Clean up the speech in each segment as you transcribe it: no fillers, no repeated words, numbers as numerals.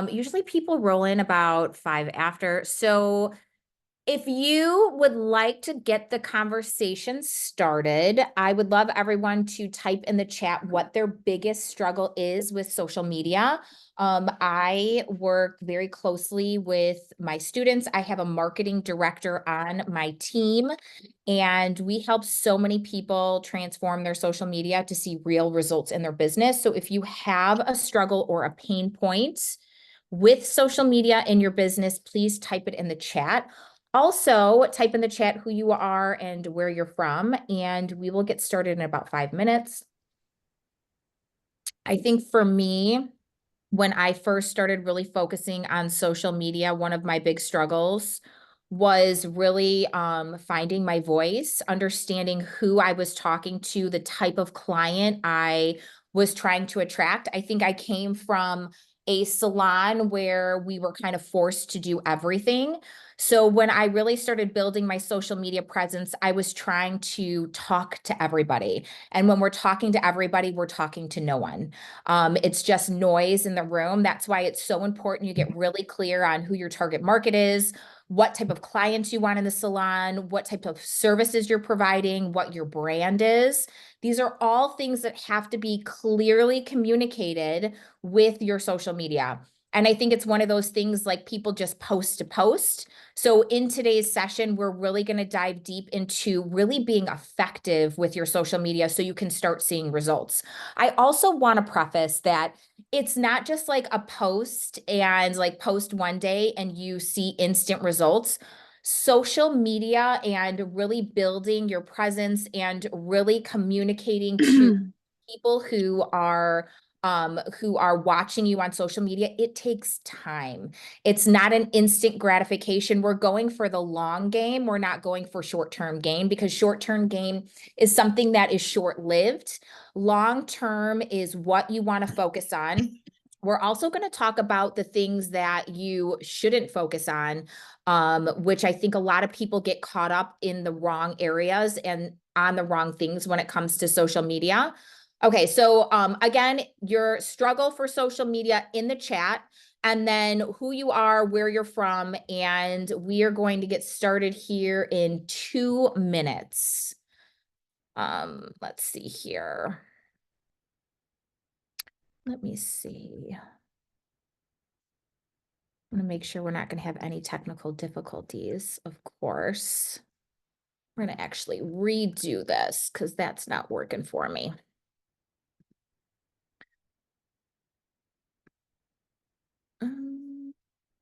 Usually people roll in about 5 after. So if you would like to get the conversation started, I would love everyone to type in the chat what their biggest struggle is with social media. I work very closely with my students. I have a marketing director on my team, and we help so many people transform their social media to see real results in their business. So if you have a struggle or a pain point with social media in your business, please type it in the chat. Also, type in the chat who you are and where you're from, and we will get started in about 5 minutes. I think for me, when I first started really focusing on social media, one of my big struggles was really finding my voice, understanding who I was talking to, the type of client I was trying to attract. I think I came from a salon where we were kind of forced to do everything. So when I really started building my social media presence, I was trying to talk to everybody. And when we're talking to everybody, we're talking to no one. It's just noise in the room. That's why it's so important you get really clear on who your target market is, what type of clients you want in the salon, what type of services you're providing, what your brand is. These are all things that have to be clearly communicated with your social media. And I think it's one of those things like people just post to post. So in today's session, we're really going to dive deep into really being effective with your social media so you can start seeing results. I also want to preface that it's not just like a post and like post one day and you see instant results. Social media and really building your presence and really communicating to people who are watching you on social media, it takes time. It's not an instant gratification. We're going for the long game. We're not going for short-term gain, because short-term gain is something that is short-lived. Long-term is what you want to focus on. We're also going to talk about the things that you shouldn't focus on, which I think a lot of people get caught up in the wrong areas and on the wrong things when it comes to social media. Okay, so again, your struggle for social media in the chat, and then who you are, where you're from, and we are going to get started here in 2 minutes. Let's see here. Let me see. I'm going to make sure we're not going to have any technical difficulties, of course. We're going to actually redo this because that's not working for me.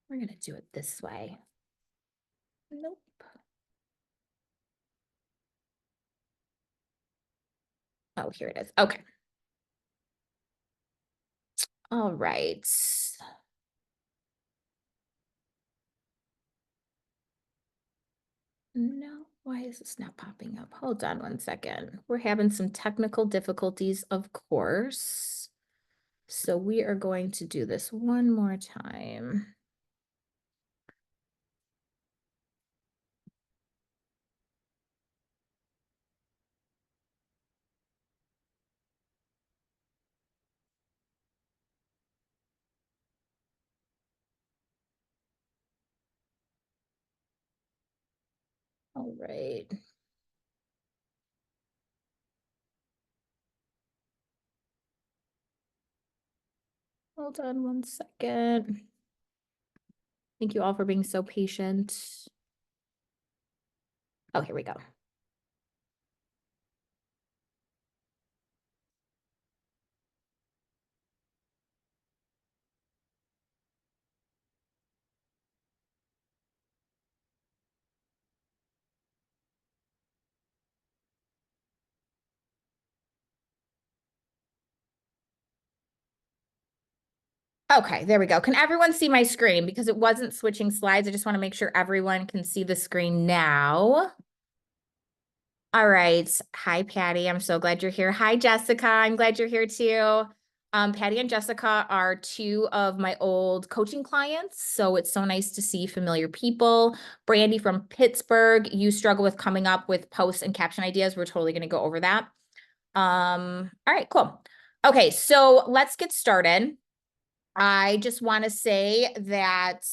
We're going to do it this way. Nope. Oh, here it is. Okay. All right. No, why is this not popping up? Hold on one second. We're having some technical difficulties, of course. So we are going to do this one more time. All right. Hold on one second. Thank you all for being so patient. Oh, here we go. Okay, there we go. Can everyone see my screen? Because it wasn't switching slides. I just want to make sure everyone can see the screen now. All right. Hi, Patty. I'm so glad you're here. Hi, Jessica. I'm glad you're here too. Patty and Jessica are two of my old coaching clients, so it's so nice to see familiar people. Brandy from Pittsburgh, you struggle with coming up with posts and caption ideas. We're totally going to go over that. All right, cool. Okay, so let's get started. I just want to say that,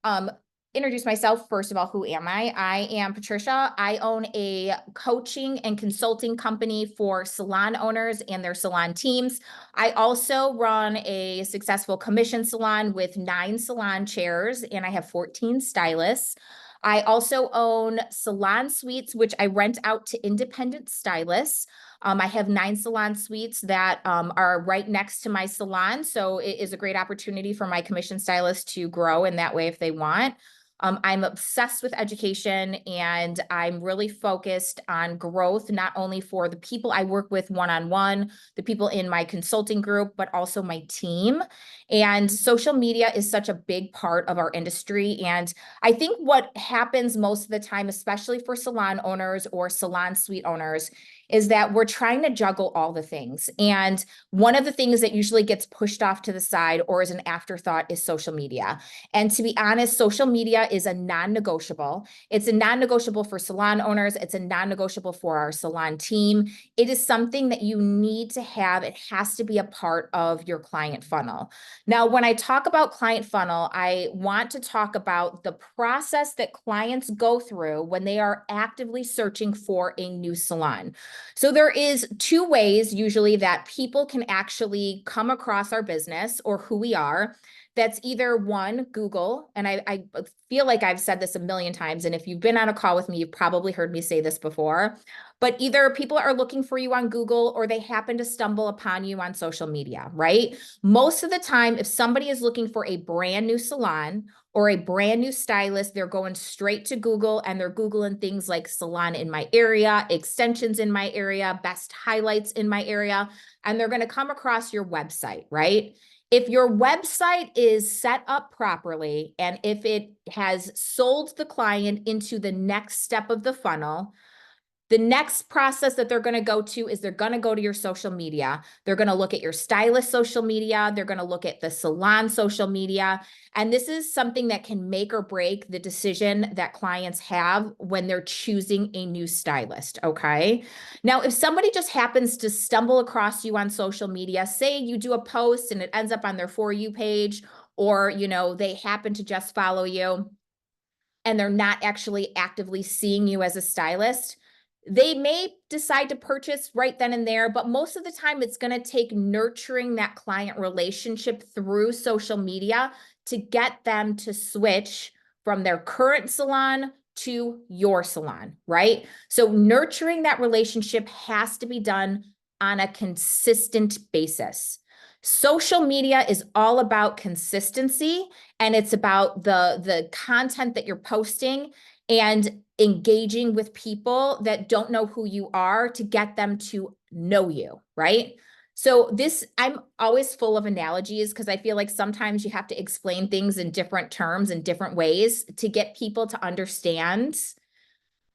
um, introduce myself. First of all, who am I? I am Patricia. I own a coaching and consulting company for salon owners and their salon teams. I also run a successful commission salon with 9 salon chairs, and I have 14 stylists. I also own salon suites, which I rent out to independent stylists. I have 9 salon suites that are right next to my salon. So it is a great opportunity for my commission stylists to grow in that way if they want. I'm obsessed with education, and I'm really focused on growth, not only for the people I work with one-on-one, the people in my consulting group, but also my team. And social media is such a big part of our industry. And I think what happens most of the time, especially for salon owners or salon suite owners, is that we're trying to juggle all the things. And one of the things that usually gets pushed off to the side or is an afterthought is social media. And to be honest, social media is a non-negotiable. It's a non-negotiable for salon owners. It's a non-negotiable for our salon team. It is something that you need to have. It has to be a part of your client funnel. Now, when I talk about client funnel, I want to talk about the process that clients go through when they are actively searching for a new salon. So there is 2 ways usually that people can actually come across our business or who we are. That's either one, Google, and I feel like I've said this a million times, and if you've been on a call with me, you've probably heard me say this before, but either people are looking for you on Google or they happen to stumble upon you on social media, right? Most of the time, if somebody is looking for a brand new salon or a brand new stylist, they're going straight to Google and they're Googling things like salon in my area, extensions in my area, best highlights in my area, and they're going to come across your website, right? If your website is set up properly and if it has sold the client into the next step of the funnel, the next process that they're going to go to is they're going to go to your social media. They're going to look at your stylist social media. They're going to look at the salon social media. And this is something that can make or break the decision that clients have when they're choosing a new stylist. Okay. Now, if somebody just happens to stumble across you on social media, say you do a post and it ends up on their For You page, or, they happen to just follow you and they're not actually actively seeing you as a stylist, they may decide to purchase right then and there, but most of the time it's going to take nurturing that client relationship through social media to get them to switch from their current salon to your salon, right? So nurturing that relationship has to be done on a consistent basis. Social media is all about consistency, and it's about the content that you're posting and engaging with people that don't know who you are to get them to know you, right? So I'm always full of analogies because I feel like sometimes you have to explain things in different terms and different ways to get people to understand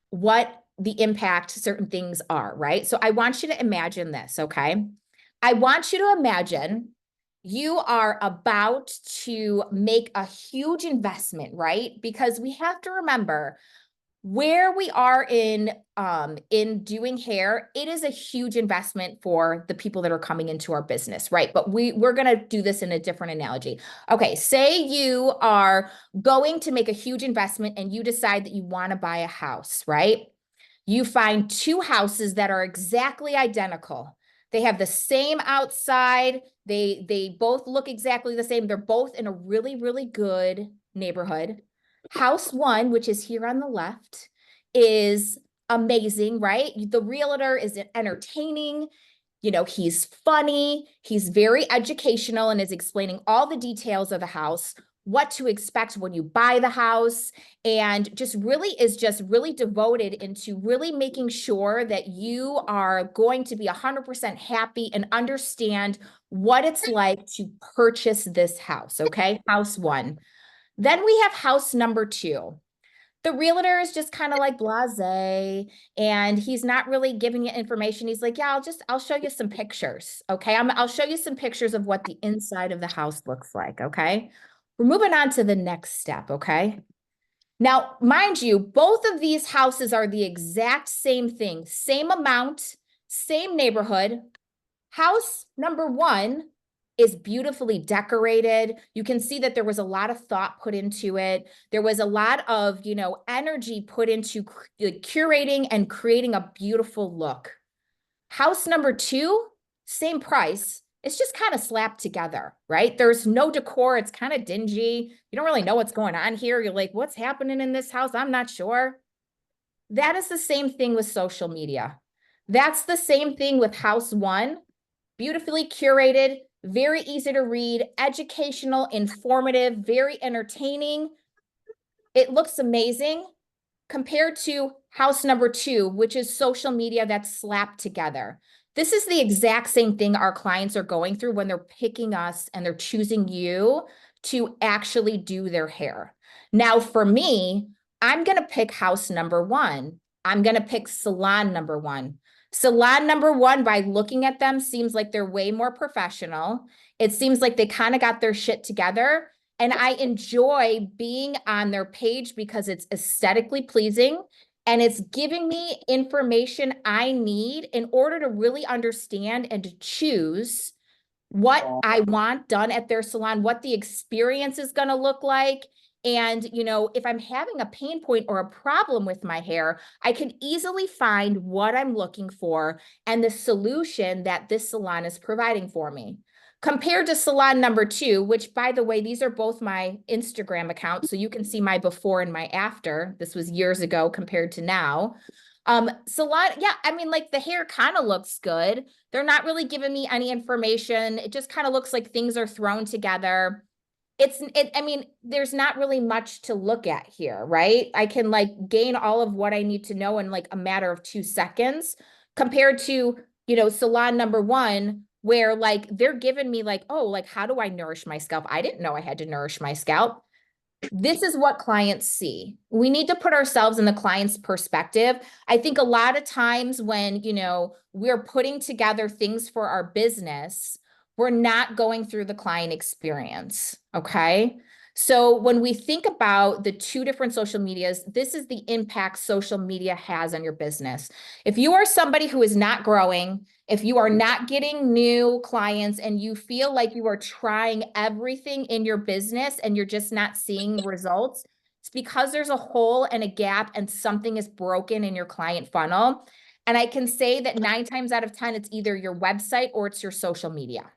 what the impact certain things are, right? So I want you to imagine this, okay? I want you to imagine you are about to make a huge investment, right? Because we have to remember where we are in doing hair, it is a huge investment for the people that are coming into our business, right? But we're going to do this in a different analogy. Okay, say you are going to make a huge investment and you decide that you want to buy a house, right? You find 2 houses that are exactly identical. They have the same outside. They both look exactly the same. They're both in a really, really good neighborhood. House 1, which is here on the left, is amazing, right? The realtor is entertaining. He's funny. He's very educational and is explaining all the details of the house, what to expect when you buy the house, and just really devoted into really making sure that you are going to be 100% happy and understand what it's like to purchase this house. Okay. House 1. Then we have house number 2. The realtor is just kind of like blasé, and he's not really giving you information. He's like, yeah, I'll show you some pictures. Okay. I'll show you some pictures of what the inside of the house looks like. Okay. We're moving on to the next step. Okay. Now, mind you, both of these houses are the exact same thing, same amount, same neighborhood. House number 1 is beautifully decorated. You can see that there was a lot of thought put into it. There was a lot of, energy put into curating and creating a beautiful look. House number two, same price. It's just kind of slapped together, right? There's no decor. It's kind of dingy. You don't really know what's going on here. You're like, what's happening in this house? I'm not sure. That is the same thing with social media. That's the same thing with house one, beautifully curated, very easy to read, educational, informative, very entertaining. It looks amazing compared to house number two, which is social media that's slapped together. This is the exact same thing our clients are going through when they're picking us and they're choosing you to actually do their hair. Now, for me, I'm going to pick house number one. I'm going to pick salon number one. Salon number one, by looking at them, seems like they're way more professional. It seems like they kind of got their shit together. And I enjoy being on their page because it's aesthetically pleasing and it's giving me information I need in order to really understand and to choose what I want done at their salon, what the experience is going to look like. And, if I'm having a pain point or a problem with my hair, I can easily find what I'm looking for and the solution that this salon is providing for me. Compared to salon number two, which, by the way, these are both my Instagram accounts, so you can see my before and my after. This was years ago compared to now. Salon, yeah, I mean, like the hair kind of looks good. They're not really giving me any information. It just kind of looks like things are thrown together. I mean, there's not really much to look at here, right? I can like gain all of what I need to know in like a matter of 2 seconds compared to, salon number one, where like they're giving me like, oh, like, how do I nourish my scalp? I didn't know I had to nourish my scalp. This is what clients see. We need to put ourselves in the client's perspective. I think a lot of times when, we're putting together things for our business, we're not going through the client experience. Okay. So when we think about the two different social medias, this is the impact social media has on your business. If you are somebody who is not growing, if you are not getting new clients and you feel like you are trying everything in your business and you're just not seeing results, it's because there's a hole and a gap and something is broken in your client funnel. And I can say that 9 times out of 10, it's either your website or it's your social media.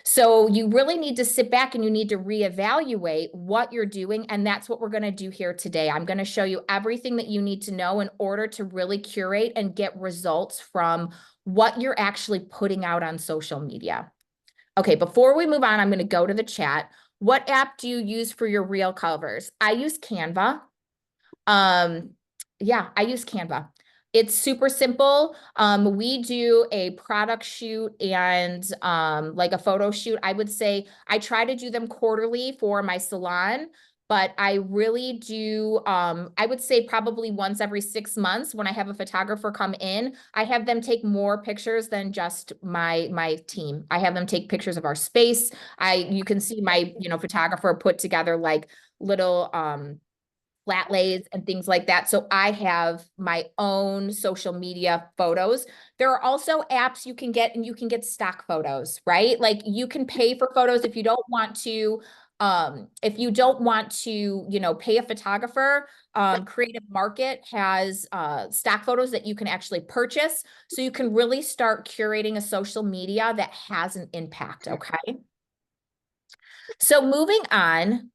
So you really need to sit back and you need to reevaluate what you're doing. And that's what we're going to do here today. I'm going to show you everything that you need to know in order to really curate and get results from what you're actually putting out on social media. Okay, before we move on, I'm going to go to the chat. What app do you use for your reel covers? I use Canva. Yeah, I use Canva. It's super simple. We do a product shoot and like a photo shoot. I would say I try to do them quarterly for my salon, but I really do, I would say probably once every 6 months when I have a photographer come in, I have them take more pictures than just my team. I have them take pictures of our space. You can see my, photographer put together like little, flat lays and things like that. So I have my own social media photos. There are also apps you can get and you can get stock photos, right? Like you can pay for photos if you don't want to, pay a photographer. Creative Market has stock photos that you can actually purchase. So you can really start curating a social media that has an impact, okay? So moving on,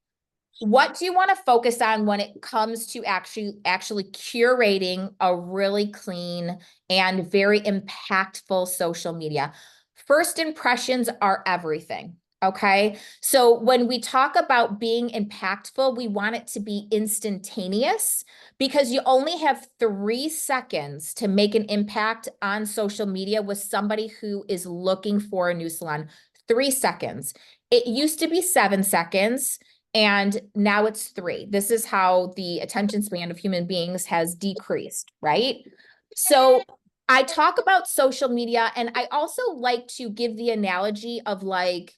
what do you want to focus on when it comes to actually curating a really clean and very impactful social media? First impressions are everything. Okay. So when we talk about being impactful, we want it to be instantaneous because you only have 3 seconds to make an impact on social media with somebody who is looking for a new salon. 3 seconds. It used to be 7 seconds. And now it's 3. This is how the attention span of human beings has decreased, right? So I talk about social media and I also like to give the analogy of like,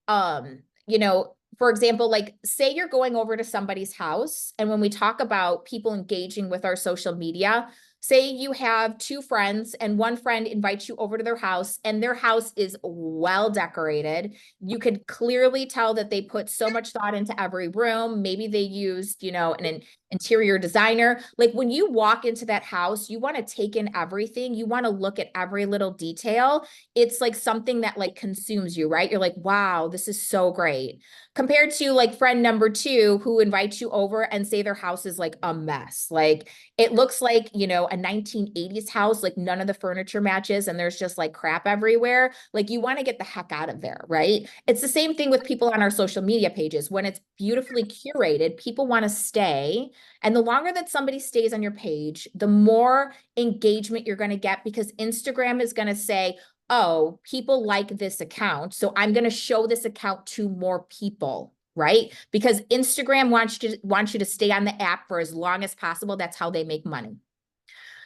for example, like say you're going over to somebody's house and when we talk about people engaging with our social media, Say you have two friends and one friend invites you over to their house and their house is well decorated. You could clearly tell that they put so much thought into every room. Maybe they used, an interior designer. Like when you walk into that house, you want to take in everything. You want to look at every little detail. It's like something that like consumes you, right? You're like, wow, this is so great. Compared to like friend number two who invites you over and say their house is like a mess. Like it looks like, a 1980s house, like none of the furniture matches and there's just like crap everywhere. Like you want to get the heck out of there, right? It's the same thing with people on our social media pages. When it's beautifully curated, people want to stay. And the longer that somebody stays on your page, the more engagement you're going to get because Instagram is going to say, oh, people like this account. So I'm going to show this account to more people, right? Because Instagram wants you to stay on the app for as long as possible. That's how they make money.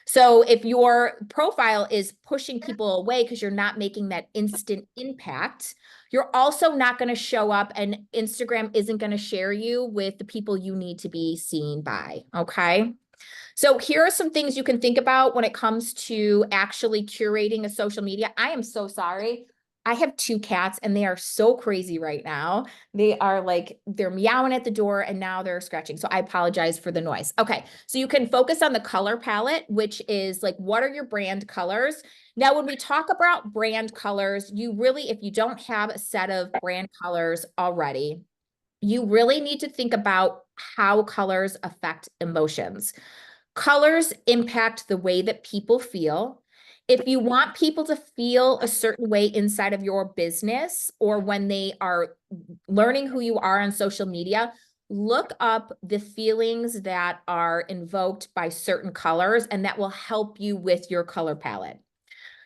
So if your profile is pushing people away because you're not making that instant impact, you're also not going to show up and Instagram isn't going to share you with the people you need to be seen by. Okay. So here are some things you can think about when it comes to actually curating a social media. I am so sorry. I have two cats and they are so crazy right now. They are like, they're meowing at the door and now they're scratching. So I apologize for the noise. Okay. So you can focus on the color palette, which is like, what are your brand colors? Now, when we talk about brand colors, you really, if you don't have a set of brand colors already, you really need to think about how colors affect emotions. Colors impact the way that people feel. If you want people to feel a certain way inside of your business or when they are learning who you are on social media, look up the feelings that are invoked by certain colors, and that will help you with your color palette.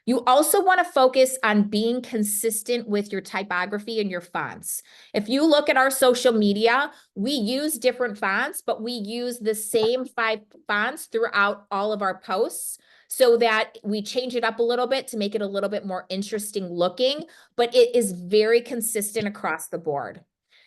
You also want to focus on being consistent with your typography and your fonts. If you look at our social media, we use different fonts, but we use the same 5 fonts throughout all of our posts so that we change it up a little bit to make it a little bit more interesting looking, but it is very consistent across the board.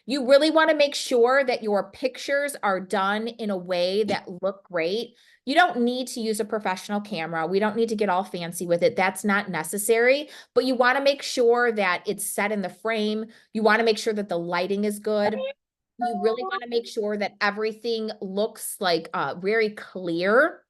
You really want to make sure that your pictures are done in a way that look great. You don't need to use a professional camera. We don't need to get all fancy with it. That's not necessary, but you want to make sure that it's set in the frame. You want to make sure that the lighting is good. You really want to make sure that everything looks like very clear.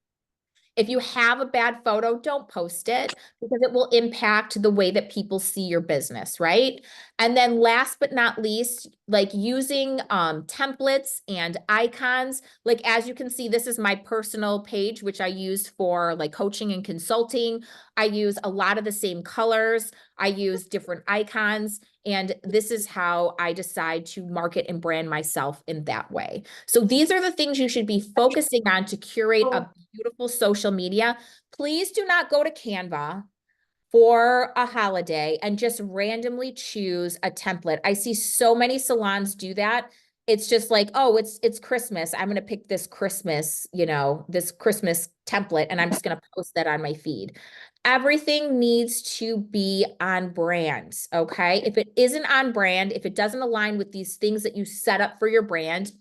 If you have a bad photo, don't post it because it will impact the way that people see your business, right? And then last but not least, like using templates and icons. Like as you can see, this is my personal page, which I use for like coaching and consulting. I use a lot of the same colors. I use different icons. And this is how I decide to market and brand myself in that way. So these are the things you should be focusing on to curate a beautiful social media. Please do not go to Canva for a holiday and just randomly choose a template. I see so many salons do that. It's just like, oh, it's Christmas. I'm going to pick this Christmas, this Christmas template, and I'm just going to post that on my feed. Everything needs to be on brand, okay? If it isn't on brand, if it doesn't align with these things that you set up for your brand,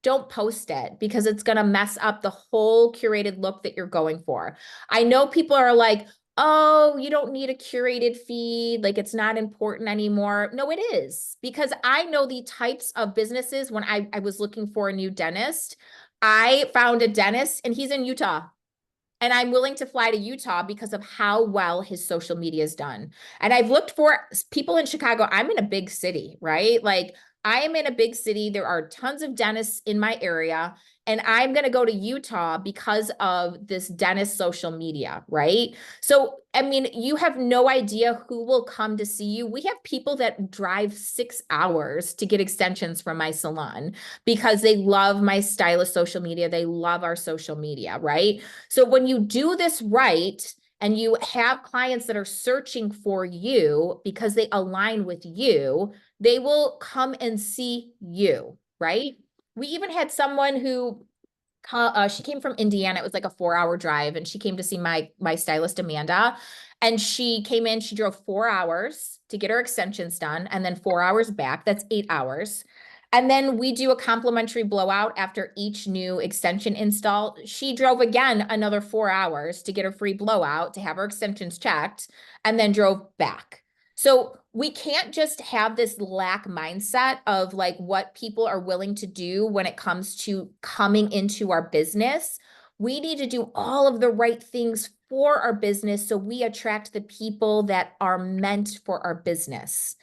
don't post it because it's going to mess up the whole curated look that you're going for. I know people are like, oh, you don't need a curated feed. Like it's not important anymore. No, it is because I know the types of businesses. When I was looking for a new dentist, I found a dentist and he's in Utah. And I'm willing to fly to Utah because of how well his social media is done. And I've looked for people in Chicago. I'm in a big city, right? Like I am in a big city. There are tons of dentists in my area. And I'm going to go to Utah because of this dentist social media, right? So, I mean, you have no idea who will come to see you. We have people that drive 6 hours to get extensions from my salon because they love my stylist social media. They love our social media, right? So when you do this right, and you have clients that are searching for you because they align with you, they will come and see you, right? We even had someone who she came from Indiana. It was like a 4-hour drive, and she came to see my stylist Amanda. And she came in. She drove 4 hours to get her extensions done, and then 4 hours back. That's 8 hours. And then we do a complimentary blowout after each new extension install. She drove again another 4 hours to get her free blowout to have her extensions checked and then drove back. So we can't just have this lack mindset of like what people are willing to do when it comes to coming into our business. We need to do all of the right things for our business so we attract the people that are meant for our business.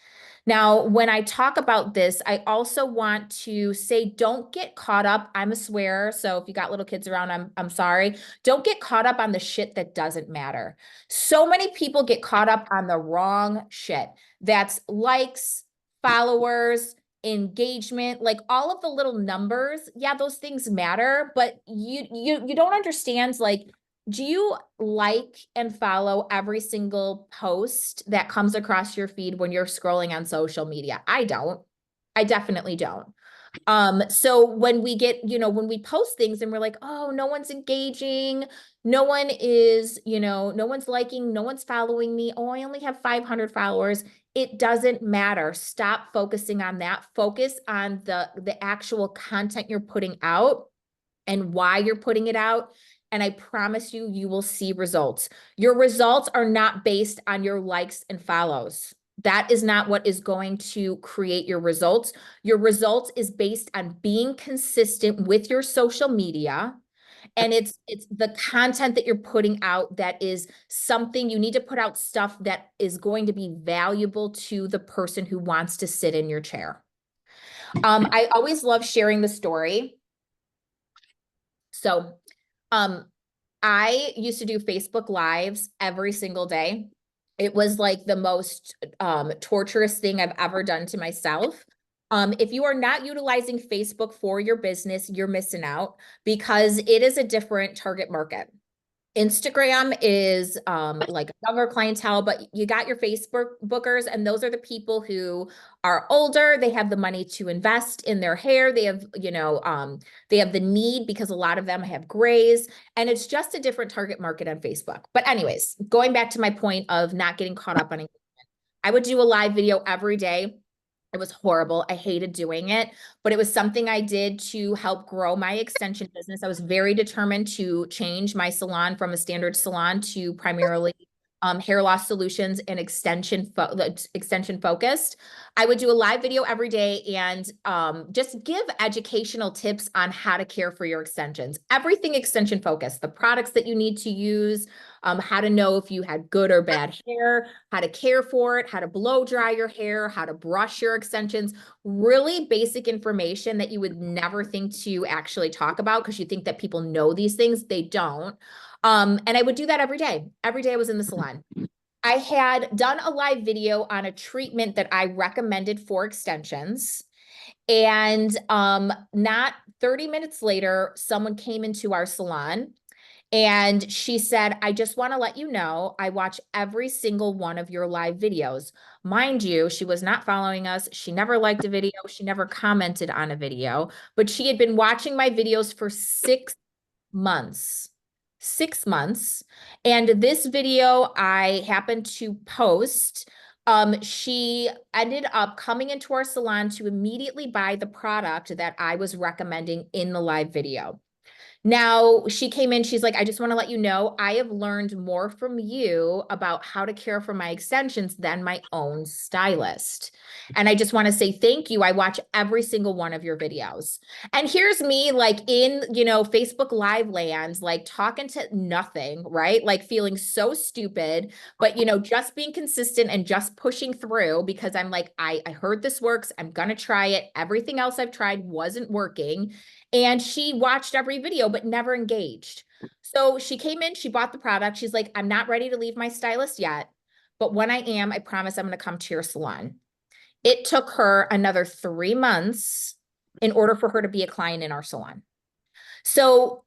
Now, when I talk about this, I also want to say, don't get caught up. I'm a swearer, so if you got little kids around, I'm sorry. Don't get caught up on the shit that doesn't matter. So many people get caught up on the wrong shit. That's likes, followers, engagement, like all of the little numbers. Yeah, those things matter, but you don't understand, like, do you like and follow every single post that comes across your feed when you're scrolling on social media? I don't. I definitely don't. So when we get, when we post things and we're like, oh, no one's engaging, no one is, no one's liking, no one's following me. Oh, I only have 500 followers. It doesn't matter. Stop focusing on that. Focus on the actual content you're putting out and why you're putting it out. And I promise you, you will see results. Your results are not based on your likes and follows. That is not what is going to create your results. Your results is based on being consistent with your social media. And it's the content that you're putting out that is something you need to put out, stuff that is going to be valuable to the person who wants to sit in your chair. I always love sharing the story. So, I used to do Facebook Lives every single day. It was like the most torturous thing I've ever done to myself. If you are not utilizing Facebook for your business, you're missing out because it is a different target market. Instagram is like a younger clientele, but you got your Facebook bookers, and those are the people who are older. They have the money to invest in their hair. They have, they have the need because a lot of them have grays, and it's just a different target market on Facebook. But anyways, going back to my point of not getting caught up on engagement, I would do a live video every day. It was horrible. I hated doing it, but it was something I did to help grow my extension business. I was very determined to change my salon from a standard salon to primarily hair loss solutions and extension focused. I would do a live video every day and just give educational tips on how to care for your extensions. Everything extension focused, the products that you need to use, how to know if you had good or bad hair, how to care for it, how to blow dry your hair, how to brush your extensions, really basic information that you would never think to actually talk about because you think that people know these things. They don't. And I would do that every day. Every day I was in the salon. I had done a live video on a treatment that I recommended for extensions. And not 30 minutes later, someone came into our salon and she said, I just want to let you know, I watch every single one of your live videos. Mind you, she was not following us. She never liked a video. She never commented on a video, but she had been watching my videos for 6 months. 6 months. And this video I happened to post. She ended up coming into our salon to immediately buy the product that I was recommending in the live video. Now she came in, she's like, I just want to let you know, I have learned more from you about how to care for my extensions than my own stylist. And I just want to say thank you. I watch every single one of your videos. And here's me like in, Facebook Live lands, like talking to nothing, right? Like feeling so stupid, but, just being consistent and just pushing through because I'm like, I heard this works. I'm going to try it. Everything else I've tried wasn't working. And she watched every video, but never engaged. So she came in, she bought the product. She's like, I'm not ready to leave my stylist yet, but when I am, I promise I'm going to come to your salon. It took her another 3 months in order for her to be a client in our salon. So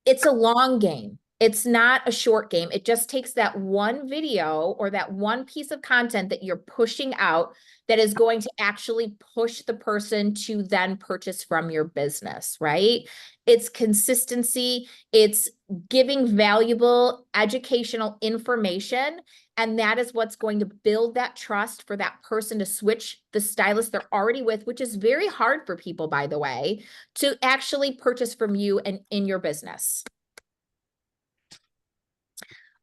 it's a long game. It's not a short game. It just takes that one video or that one piece of content that you're pushing out that is going to actually push the person to then purchase from your business, right? It's consistency. It's giving valuable educational information And that is what's going to build that trust for that person to switch the stylist they're already with, which is very hard for people, by the way, to actually purchase from you and in your business.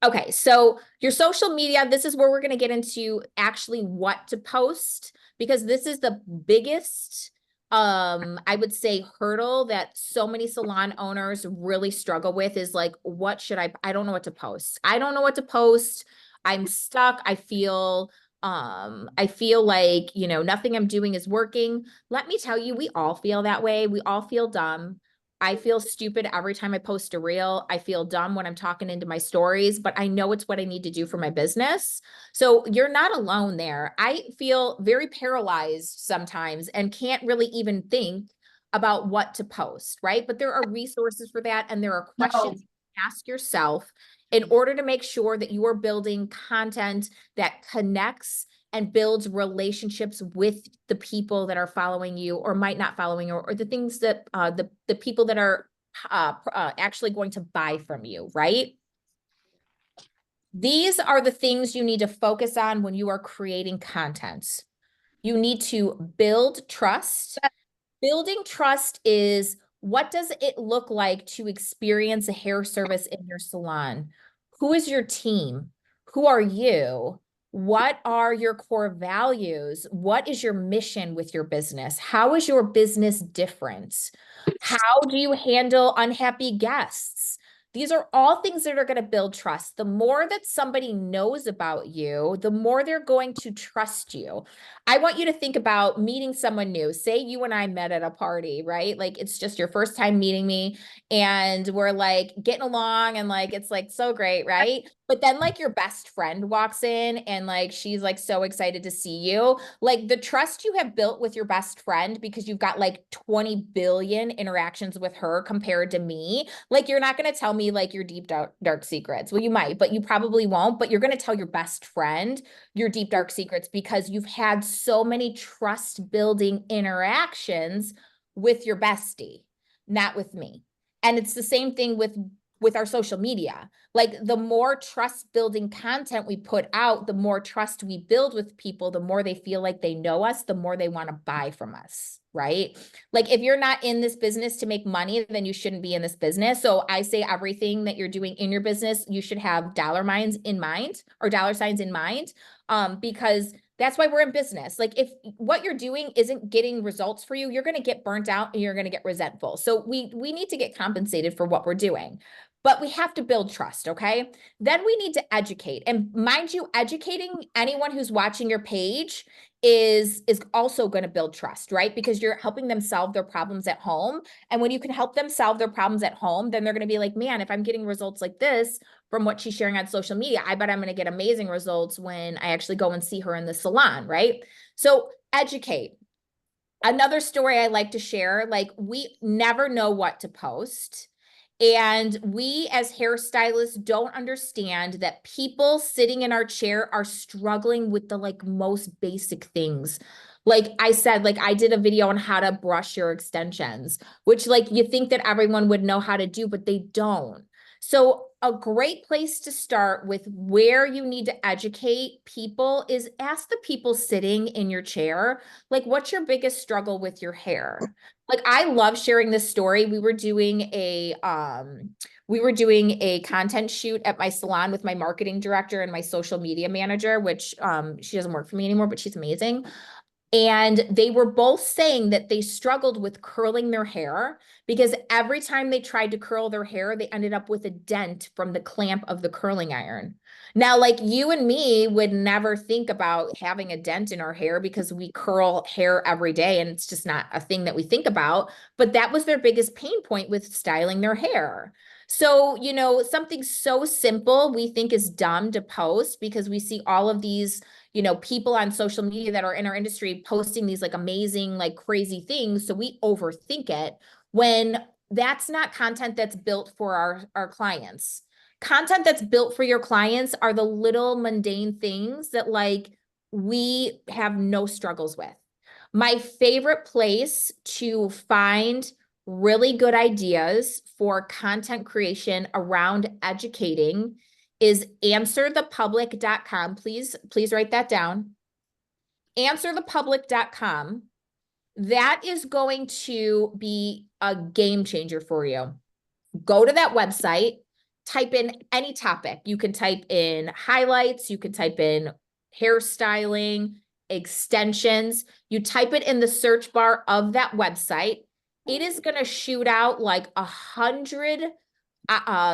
Okay, so your social media, this is where we're going to get into actually what to post, because this is the biggest, I would say, hurdle that so many salon owners really struggle with is like, what should I don't know what to post. I don't know what to post. I'm stuck. I feel like, you know, nothing I'm doing is working. Let me tell you, we all feel that way. We all feel dumb. I feel stupid every time I post a reel. I feel dumb when I'm talking into my stories, but I know it's what I need to do for my business. So you're not alone there. I feel very paralyzed sometimes and can't really even think about what to post, right? But there are resources for that, and there are questions you can ask yourself in order to make sure that you are building content that connects and builds relationships with the people that are following you or might not following you, or the things that the people that are actually going to buy from you, right? These are the things you need to focus on when you are creating content. You need to build trust. Building trust is, what does it look like to experience a hair service in your salon? Who is your team? Who are you? What are your core values? What is your mission with your business? How is your business different? How do you handle unhappy guests? These are all things that are going to build trust. The more that somebody knows about you, the more they're going to trust you. I want you to think about meeting someone new. Say you and I met at a party, right? Like it's just your first time meeting me and we're like getting along and like it's like so great, right? But then like your best friend walks in and like she's like so excited to see you. Like the trust you have built with your best friend because you've got like 20 billion interactions with her compared to me. Like you're not going to tell me like your deep dark secrets. Well, you might, but you probably won't. But you're going to tell your best friend your deep dark secrets because you've had so many trust building interactions with your bestie, not with me. And it's the same thing with our social media. Like the more trust building content we put out, the more trust we build with people, the more they feel like they know us, the more they want to buy from us, right? Like if you're not in this business to make money, then you shouldn't be in this business. So I say everything that you're doing in your business, you should have dollar signs in mind, because that's why we're in business. Like if what you're doing isn't getting results for you, you're going to get burnt out and you're going to get resentful. So we need to get compensated for what we're doing. But we have to build trust, okay? Then we need to educate. And mind you, educating anyone who's watching your page is also going to build trust, right? Because you're helping them solve their problems at home. And when you can help them solve their problems at home, then they're going to be like, man, if I'm getting results like this from what she's sharing on social media, I bet I'm going to get amazing results when I actually go and see her in the salon, right? So educate. Another story I like to share, like we never know what to post. And we as hairstylists don't understand that people sitting in our chair are struggling with the like most basic things. Like I said, like I did a video on how to brush your extensions, which like you think that everyone would know how to do, but they don't. So a great place to start with where you need to educate people is ask the people sitting in your chair, like, what's your biggest struggle with your hair? Like, I love sharing this story. We were doing a content shoot at my salon with my marketing director and my social media manager, which she doesn't work for me anymore, but she's amazing. And they were both saying that they struggled with curling their hair because every time they tried to curl their hair, they ended up with a dent from the clamp of the curling iron. Now, like you and me would never think about having a dent in our hair because we curl hair every day and it's just not a thing that we think about. But that was their biggest pain point with styling their hair. So, you know, something so simple we think is dumb to post because we see all of these, you know, people on social media that are in our industry posting these like amazing, like crazy things. So we overthink it when that's not content that's built for our clients. Content that's built for your clients are the little mundane things that like we have no struggles with. My favorite place to find really good ideas for content creation around educating is answerthepublic.com. Please write that down. Answerthepublic.com. That is going to be a game changer for you. Go to that website, type in any topic. You can type in highlights, you can type in hairstyling, extensions. You type it in the search bar of that website. It is going to shoot out like 100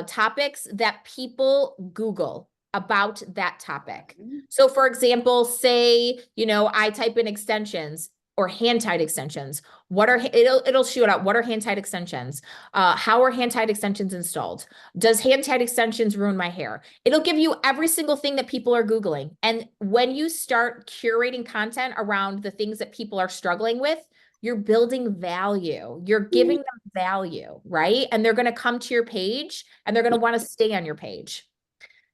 topics that people Google about that topic. So for example, say, I type in extensions or hand-tied extensions. It'll shoot out, what are hand-tied extensions? How are hand-tied extensions installed? Does hand-tied extensions ruin my hair? It'll give you every single thing that people are Googling. And when you start curating content around the things that people are struggling with, you're building value. You're giving them value, right? And they're going to come to your page and they're going to want to stay on your page.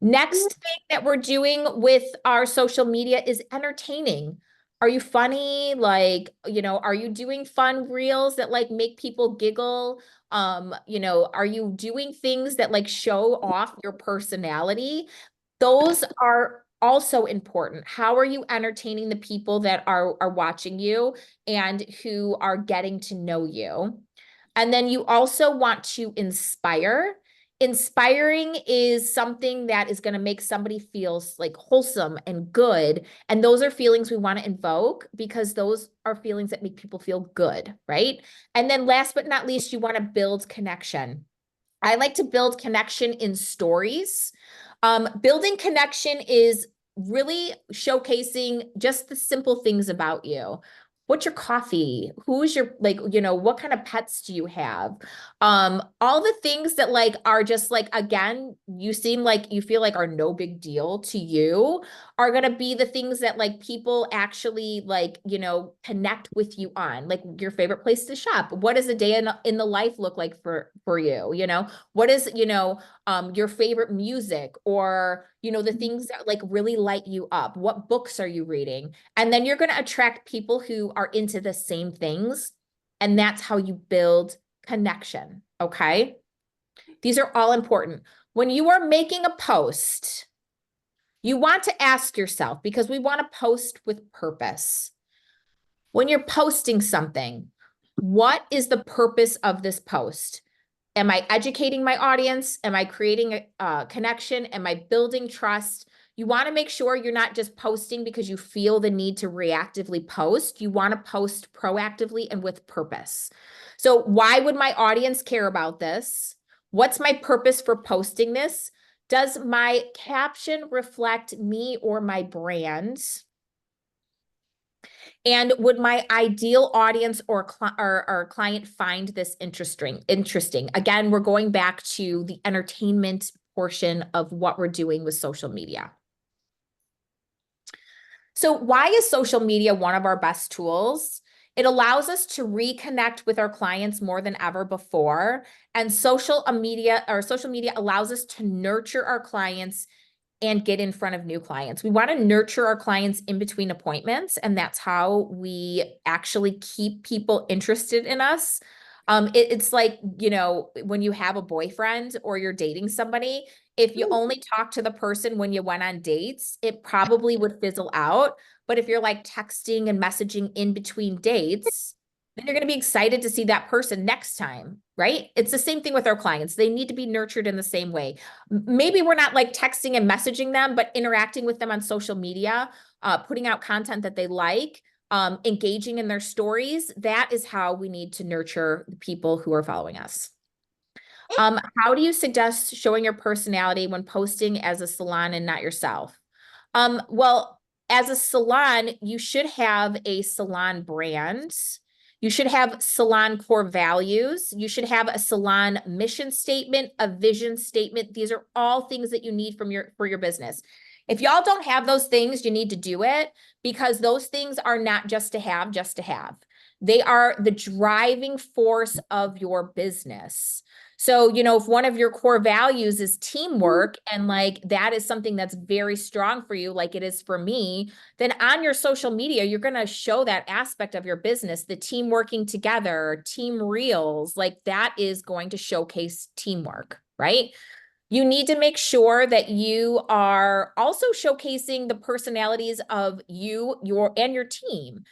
Next thing that we're doing with our social media is entertaining. Are you funny? Like, are you doing fun reels that like make people giggle? Are you doing things that like show off your personality? Those are also important. How are you entertaining the people that are watching you and who are getting to know you? And then you also want to inspire. Inspiring is something that is going to make somebody feel like wholesome and good. And those are feelings we want to invoke because those are feelings that make people feel good, right? And then last but not least, you want to build connection. I like to build connection in stories. Building connection is really showcasing just the simple things about you. What's your coffee? Who's your, what kind of pets do you have? All the things that like are just like, again, you feel like are no big deal to you are going to be the things that like people actually like, connect with you on, like your favorite place to shop. What does a day in the life look like for you? What is, your favorite music or, the things that like really light you up? What books are you reading? And then you're going to attract people who are into the same things. And that's how you build connection. Okay. These are all important. When you are making a post, you want to ask yourself, because we want to post with purpose. When you're posting something, what is the purpose of this post? Am I educating my audience? Am I creating a connection? Am I building trust? You want to make sure you're not just posting because you feel the need to reactively post. You want to post proactively and with purpose. So why would my audience care about this? What's my purpose for posting this? Does my caption reflect me or my brand? And would my ideal audience or client find this interesting? Again, we're going back to the entertainment portion of what we're doing with social media. So why is social media one of our best tools? It allows us to reconnect with our clients more than ever before. And social media allows us to nurture our clients and get in front of new clients. We want to nurture our clients in between appointments, and that's how we actually keep people interested in us. It's like, when you have a boyfriend or you're dating somebody, if you only talk to the person when you went on dates, it probably would fizzle out. But if you're like texting and messaging in between dates, then you're going to be excited to see that person next time, right? It's the same thing with our clients. They need to be nurtured in the same way. Maybe we're not like texting and messaging them, but interacting with them on social media, putting out content that they like, engaging in their stories. That is how we need to nurture the people who are following us. How do you suggest showing your personality when posting as a salon and not yourself? Well, as a salon, you should have a salon brand. You should have salon core values. You should have a salon mission statement, a vision statement. These are all things that you need for your business. If y'all don't have those things, you need to do it, because those things are not just to have, just to have. They are the driving force of your business. So, if one of your core values is teamwork, and like that is something that's very strong for you, like it is for me, then on your social media, you're going to show that aspect of your business, the team working together, team reels, like that is going to showcase teamwork, right? You need to make sure that you are also showcasing the personalities of you, and your team,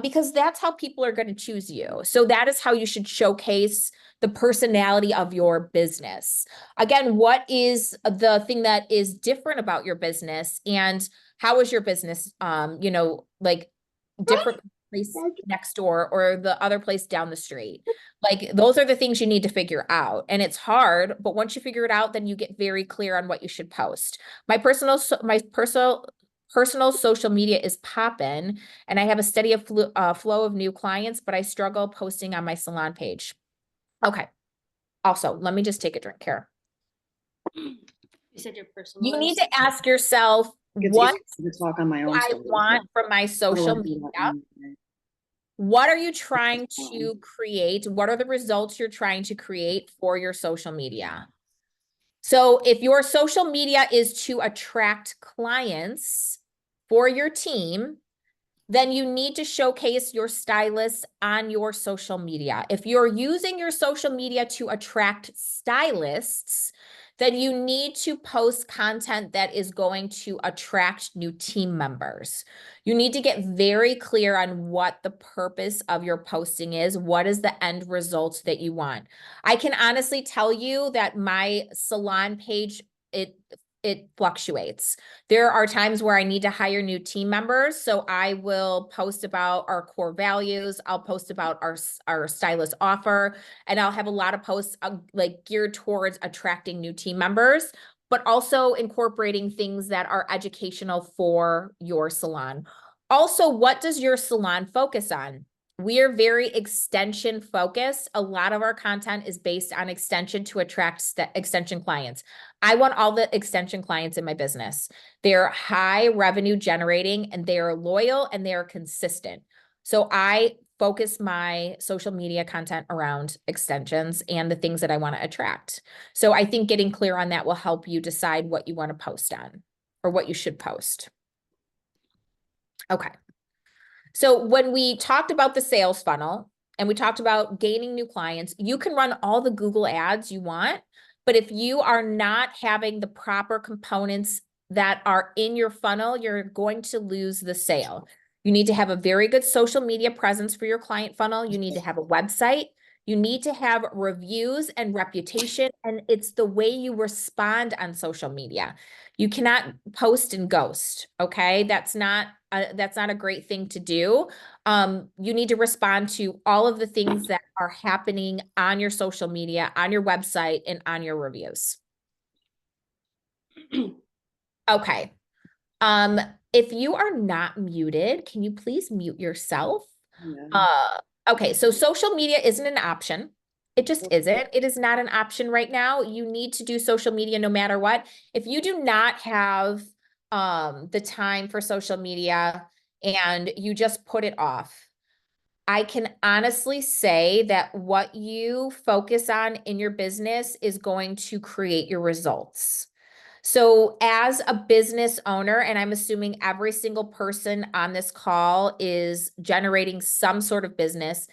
because that's how people are going to choose you. So that is how you should showcase the personality of your business. Again, what is the thing that is different about your business, and how is your business, like different place next door or the other place down the street? Like those are the things you need to figure out. And it's hard, but once you figure it out, then you get very clear on what you should post. My personal social media is poppin', and I have a steady flow of new clients, but I struggle posting on my salon page. Okay. Also, let me just take a drink here. You said your personal. You need to ask yourself, what to talk on my own I story. want from my social media? What are you trying to create? What are the results you're trying to create for your social media? So if your social media is to attract clients for your team, then you need to showcase your stylists on your social media. If you're using your social media to attract stylists, then you need to post content that is going to attract new team members. You need to get very clear on what the purpose of your posting is. What is the end result that you want? I can honestly tell you that my salon page, it fluctuates. There are times where I need to hire new team members. So I will post about our core values. I'll post about our stylist offer, and I'll have a lot of posts like geared towards attracting new team members, but also incorporating things that are educational for your salon. Also, what does your salon focus on? We are very extension focused. A lot of our content is based on extension to attract extension clients. I want all the extension clients in my business. They're high revenue generating, and they are loyal, and they are consistent. So I focus my social media content around extensions and the things that I want to attract. So I think getting clear on that will help you decide what you want to post on or what you should post. Okay. So when we talked about the sales funnel and we talked about gaining new clients, you can run all the Google ads you want, but if you are not having the proper components that are in your funnel, you're going to lose the sale. You need to have a very good social media presence for your client funnel. You need to have a website. You need to have reviews and reputation, and it's the way you respond on social media. You cannot post and ghost, okay? That's not a great thing to do. You need to respond to all of the things that are happening on your social media, on your website, and on your reviews. Okay. If you are not muted, can you please mute yourself? Yeah. Okay, so social media isn't an option. It just isn't. It is not an option right now. You need to do social media no matter what. If you do not have the time for social media and you just put it off, I can honestly say that what you focus on in your business is going to create your results. So as a business owner, and I'm assuming every single person on this call is generating some sort of business.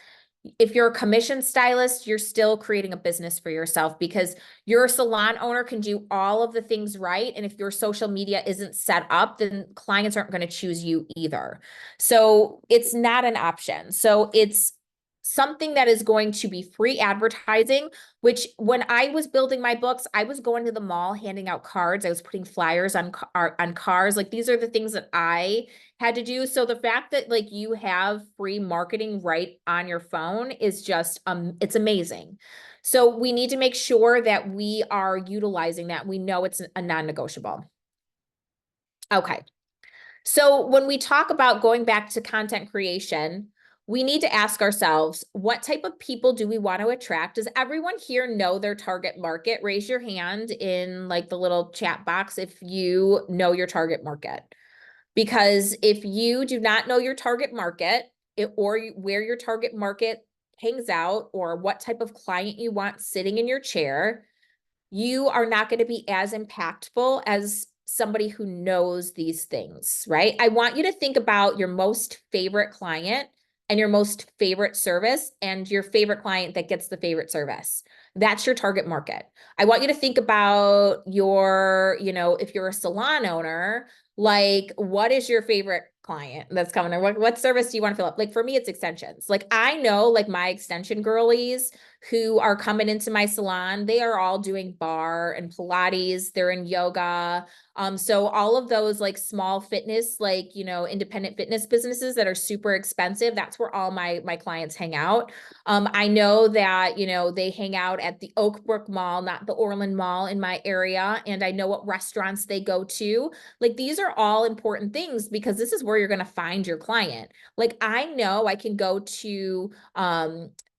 If you're a commission stylist, you're still creating a business for yourself because your salon owner can do all of the things right. And if your social media isn't set up, then clients aren't going to choose you either. So it's not an option. So it's something that is going to be free advertising, which when I was building my books, I was going to the mall, handing out cards. I was putting flyers on cars. Like these are the things that I had to do. So the fact that like you have free marketing right on your phone is just, it's amazing. So we need to make sure that we are utilizing that. We know it's a non-negotiable. Okay. So when we talk about going back to content creation, we need to ask ourselves, what type of people do we want to attract? Does everyone here know their target market? Raise your hand in like the little chat box if you know your target market. Because if you do not know your target market or where your target market hangs out or what type of client you want sitting in your chair, you are not going to be as impactful as somebody who knows these things, right? I want you to think about your most favorite client and your most favorite service and your favorite client that gets the favorite service. That's your target market. I want you to think about your, if you're a salon owner, like what is your favorite client that's coming in? What service do you want to fill up? Like for me, it's extensions. Like I know like my extension girlies who are coming into my salon, they are all doing bar and Pilates, they're in yoga. So all of those like small fitness, like, independent fitness businesses that are super expensive, that's where all my clients hang out. I know that, they hang out at the Oakbrook Mall, not the Orland Mall in my area. And I know what restaurants they go to. Like these are all important things because this is where you're going to find your client. Like I know I can go to,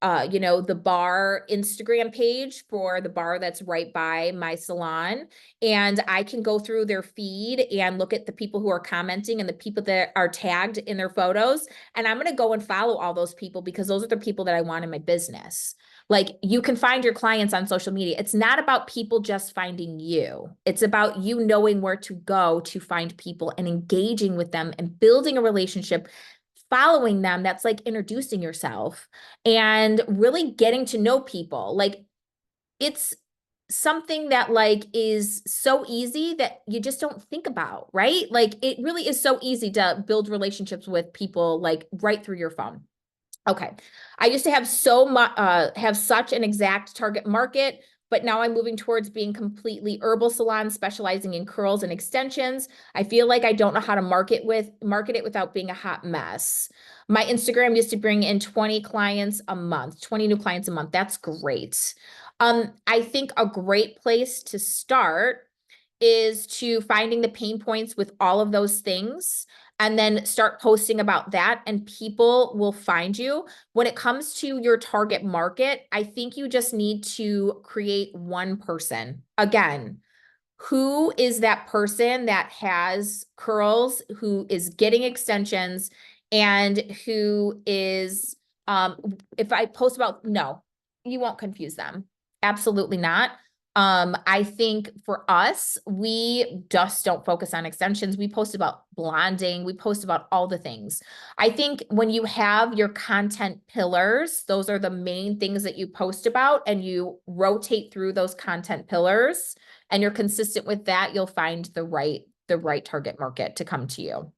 the bar Instagram page for the bar that's right by my salon. And I can go through their feed and look at the people who are commenting and the people that are tagged in their photos. And I'm going to go and follow all those people because those are the people that I want in my business. Like you can find your clients on social media. It's not about people just finding you. It's about you knowing where to go to find people and engaging with them and building a relationship, following them. That's like introducing yourself and really getting to know people. Like it's something that like is so easy that you just don't think about, right? Like it really is so easy to build relationships with people like right through your phone. Okay. I used to have have such an exact target market, but now I'm moving towards being completely herbal salon, specializing in curls and extensions. I feel like I don't know how to market it without being a hot mess. My Instagram used to bring in 20 clients a month, 20 new clients a month. That's great. I think a great place to start is to finding the pain points with all of those things and then start posting about that and people will find you. When it comes to your target market, I think you just need to create one person. Again, who is that person that has curls, who is getting extensions, and who is, if I post about, no, you won't confuse them. Absolutely not. I think for us, we just don't focus on extensions. We post about blonding. We post about all the things. I think when you have your content pillars, those are the main things that you post about and you rotate through those content pillars and you're consistent with that, you'll find the right target market to come to you.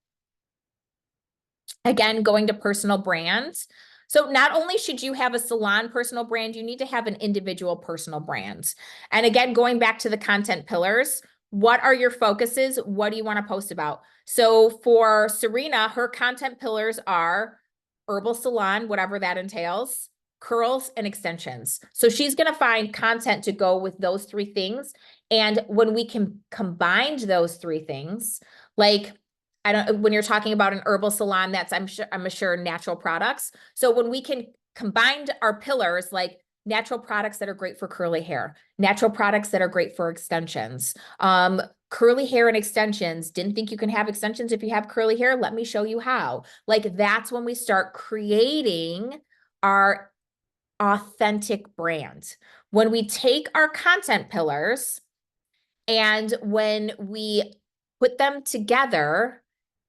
Again, going to personal brands. So not only should you have a salon personal brand, you need to have an individual personal brand. And again, going back to the content pillars, what are your focuses? What do you want to post about? So for Serena, her content pillars are herbal salon, whatever that entails, curls and extensions. So she's going to find content to go with those three things. And when we can combine those three things, like when you're talking about an herbal salon, that's I'm sure natural products. So when we can combine our pillars, like natural products that are great for curly hair, natural products that are great for extensions, curly hair and extensions. Didn't think you can have extensions if you have curly hair. Let me show you how. Like that's when we start creating our authentic brand. When we take our content pillars and when we put them together,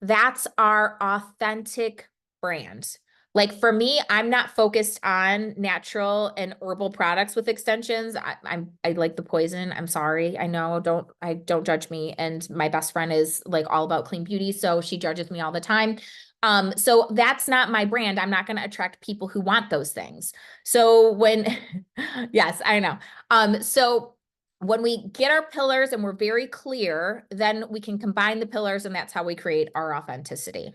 that's our authentic brand. Like for me, I'm not focused on natural and herbal products with extensions. I like the poison. I'm sorry. I know, don't judge me. And my best friend is like all about clean beauty, so she judges me all the time. So that's not my brand. I'm not going to attract people who want those things. So yes, I know. So when we get our pillars and we're very clear, then we can combine the pillars and that's how we create our authenticity.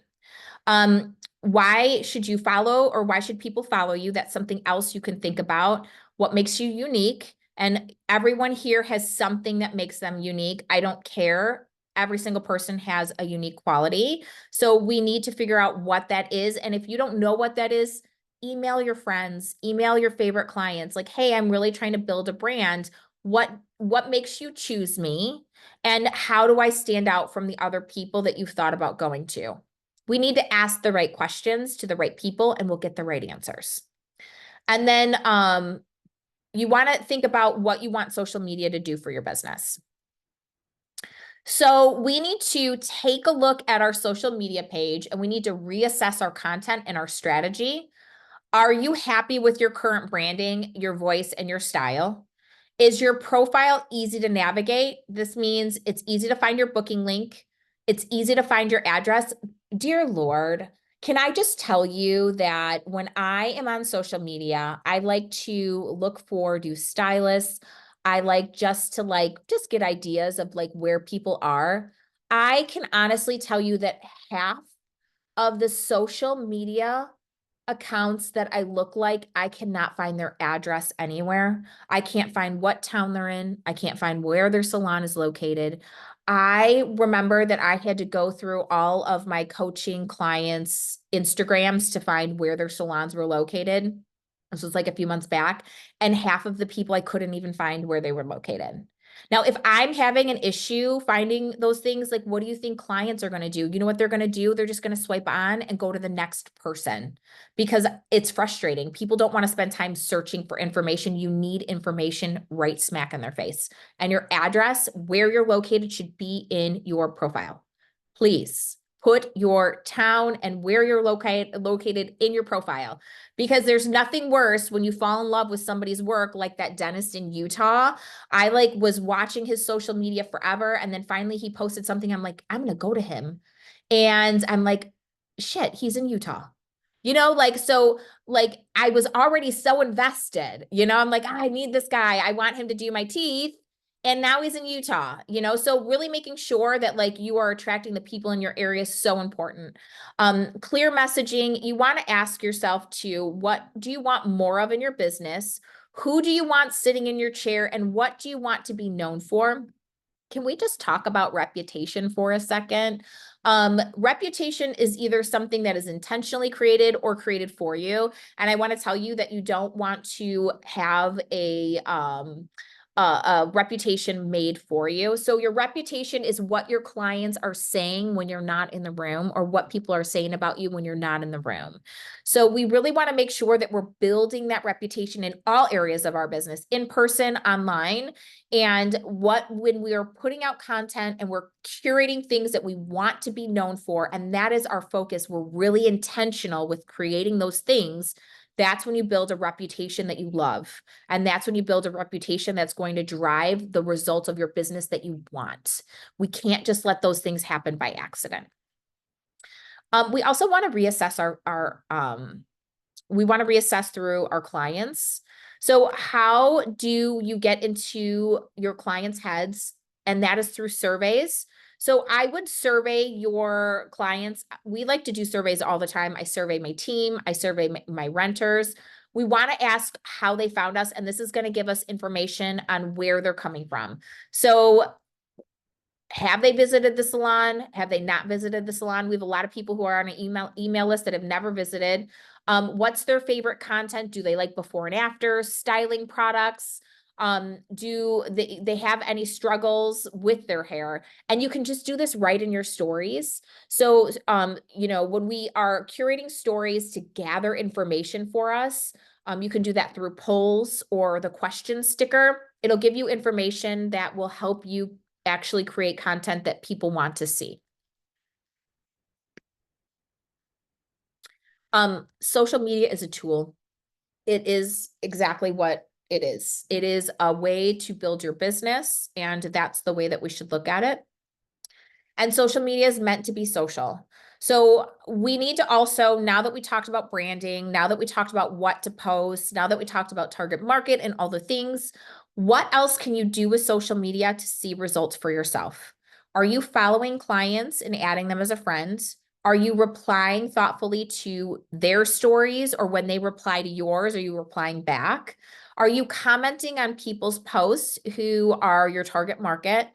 Why should you follow or why should people follow you? That's something else you can think about. What makes you unique? And everyone here has something that makes them unique. I don't care. Every single person has a unique quality. So we need to figure out what that is. And if you don't know what that is, email your friends, email your favorite clients. Like, hey, I'm really trying to build a brand. What makes you choose me? And how do I stand out from the other people that you've thought about going to? We need to ask the right questions to the right people and we'll get the right answers. And then you want to think about what you want social media to do for your business. So we need to take a look at our social media page and we need to reassess our content and our strategy. Are you happy with your current branding, your voice, and your style? Is your profile easy to navigate? This means it's easy to find your booking link. It's easy to find your address. Dear Lord, can I just tell you that when I am on social media, I like to look for new stylists. I like just to just get ideas of like where people are. I can honestly tell you that half of the social media accounts that I look like, I cannot find their address anywhere. I can't find what town they're in. I can't find where their salon is located. I remember that I had to go through all of my coaching clients' Instagrams to find where their salons were located. This was like a few months back, and half of the people I couldn't even find where they were located. Now, if I'm having an issue finding those things, like what do you think clients are going to do? You know what they're going to do? They're just going to swipe on and go to the next person because it's frustrating. People don't want to spend time searching for information. You need information right smack in their face. And your address, where you're located, should be in your profile. Please put your town and where you're located in your profile, because there's nothing worse when you fall in love with somebody's work, like that dentist in Utah. I was watching his social media forever, and then finally he posted something. I'm like, I'm gonna go to him. And I'm like, shit, he's in Utah. I was already so invested, I'm like, I need this guy. I want him to do my teeth. And now he's in Utah, so really making sure that you are attracting the people in your area is so important. Clear messaging, you want to ask yourself too, what do you want more of in your business? Who do you want sitting in your chair, and what do you want to be known for? Can we just talk about reputation for a second? Reputation is either something that is intentionally created or created for you. And I want to tell you that you don't want to have a reputation made for you. So your reputation is what your clients are saying when you're not in the room, or what people are saying about you when you're not in the room. So we really want to make sure that we're building that reputation in all areas of our business, in person, online. And when we are putting out content and we're curating things that we want to be known for, and that is our focus, we're really intentional with creating those things. That's when you build a reputation that you love. And that's when you build a reputation that's going to drive the results of your business that you want. We can't just let those things happen by accident. We also want to reassess we want to reassess through our clients. So how do you get into your clients' heads? And that is through surveys. So I would survey your clients. We like to do surveys all the time. I survey my team. I survey my renters. We want to ask how they found us. And this is going to give us information on where they're coming from. So have they visited the salon? Have they not visited the salon? We have a lot of people who are on an email list that have never visited. What's their favorite content? Do they like before and after styling products? Do they have any struggles with their hair? And you can just do this right in your stories. So, when we are curating stories to gather information for us, you can do that through polls or the question sticker. It'll give you information that will help you actually create content that people want to see. Social media is a tool. It is exactly what it is. It is a way to build your business, and that's the way that we should look at it. And social media is meant to be social. So we need to also, now that we talked about branding, now that we talked about what to post, now that we talked about target market and all the things, what else can you do with social media to see results for yourself? Are you following clients and adding them as a friend? Are you replying thoughtfully to their stories, or when they reply to yours, are you replying back? Are you commenting on people's posts who are your target market?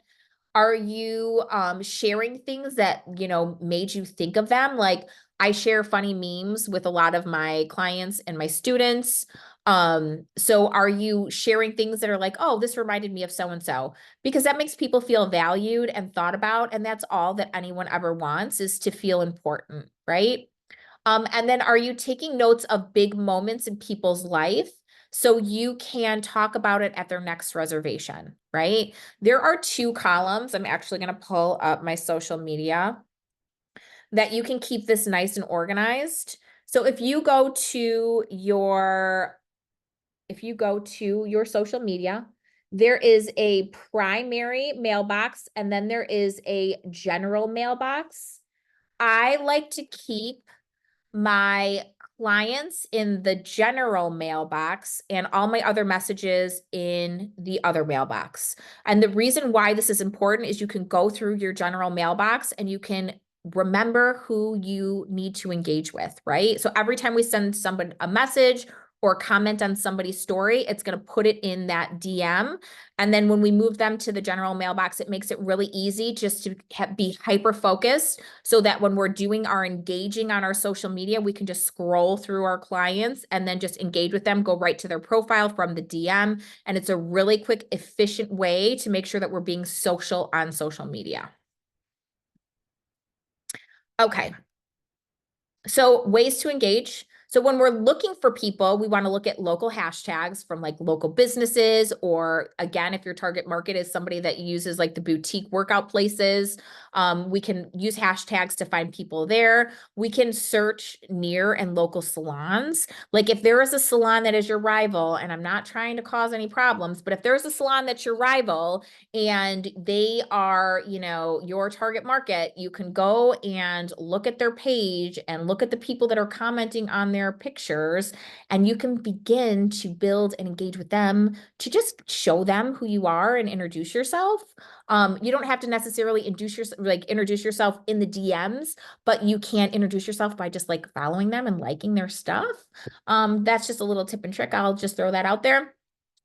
Are you sharing things that, made you think of them? Like, I share funny memes with a lot of my clients and my students. So are you sharing things that are like, oh, this reminded me of so-and-so? Because that makes people feel valued and thought about. And that's all that anyone ever wants, is to feel important, right? And then are you taking notes of big moments in people's life? so you can talk about it at their next reservation, right? There are 2 columns. I'm actually going to pull up my social media that you can keep this nice and organized. So if you go to your social media, there is a primary mailbox and then there is a general mailbox. I like to keep my clients in the general mailbox and all my other messages in the other mailbox. And the reason why this is important is you can go through your general mailbox and you can remember who you need to engage with, right? So every time we send somebody a message or comment on somebody's story, it's going to put it in that DM. And then when we move them to the general mailbox, it makes it really easy just to be hyper focused so that when we're doing our engaging on our social media, we can just scroll through our clients and then just engage with them, go right to their profile from the DM. And it's a really quick, efficient way to make sure that we're being social on social media. Okay. So ways to engage. So when we're looking for people, we want to look at local hashtags from like local businesses, or again, if your target market is somebody that uses like the boutique workout places, we can use hashtags to find people there. We can search near and local salons. Like if there is a salon that is your rival, and I'm not trying to cause any problems, but if there's a salon that's your rival and they are, your target market, you can go and look at their page and look at the people that are commenting on their pictures, and you can begin to build and engage with them to just show them who you are and introduce yourself. You don't have to necessarily introduce yourself in the DMs, but you can introduce yourself by just like following them and liking their stuff. That's just a little tip and trick. I'll just throw that out there.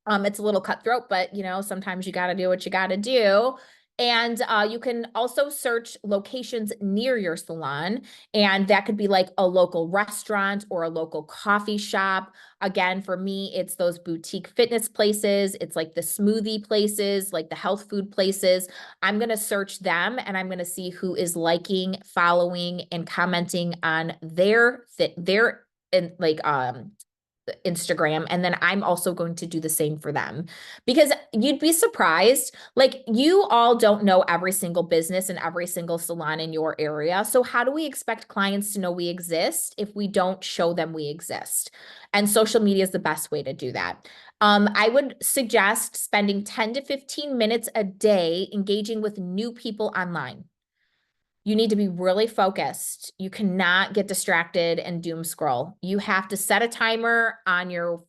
It's a little cutthroat, but sometimes you got to do what you got to do. And you can also search locations near your salon, and that could be like a local restaurant or a local coffee shop. Again, for me, it's those boutique fitness places. It's like the smoothie places, like the health food places. I'm going to search them and I'm going to see who is liking, following, and commenting on their Instagram. And then I'm also going to do the same for them, because you'd be surprised. Like, you all don't know every single business and every single salon in your area. So how do we expect clients to know we exist if we don't show them we exist? And social media is the best way to do that. I would suggest spending 10 to 15 minutes a day engaging with new people online. You need to be really focused. You cannot get distracted and doom scroll. You have to set a timer on your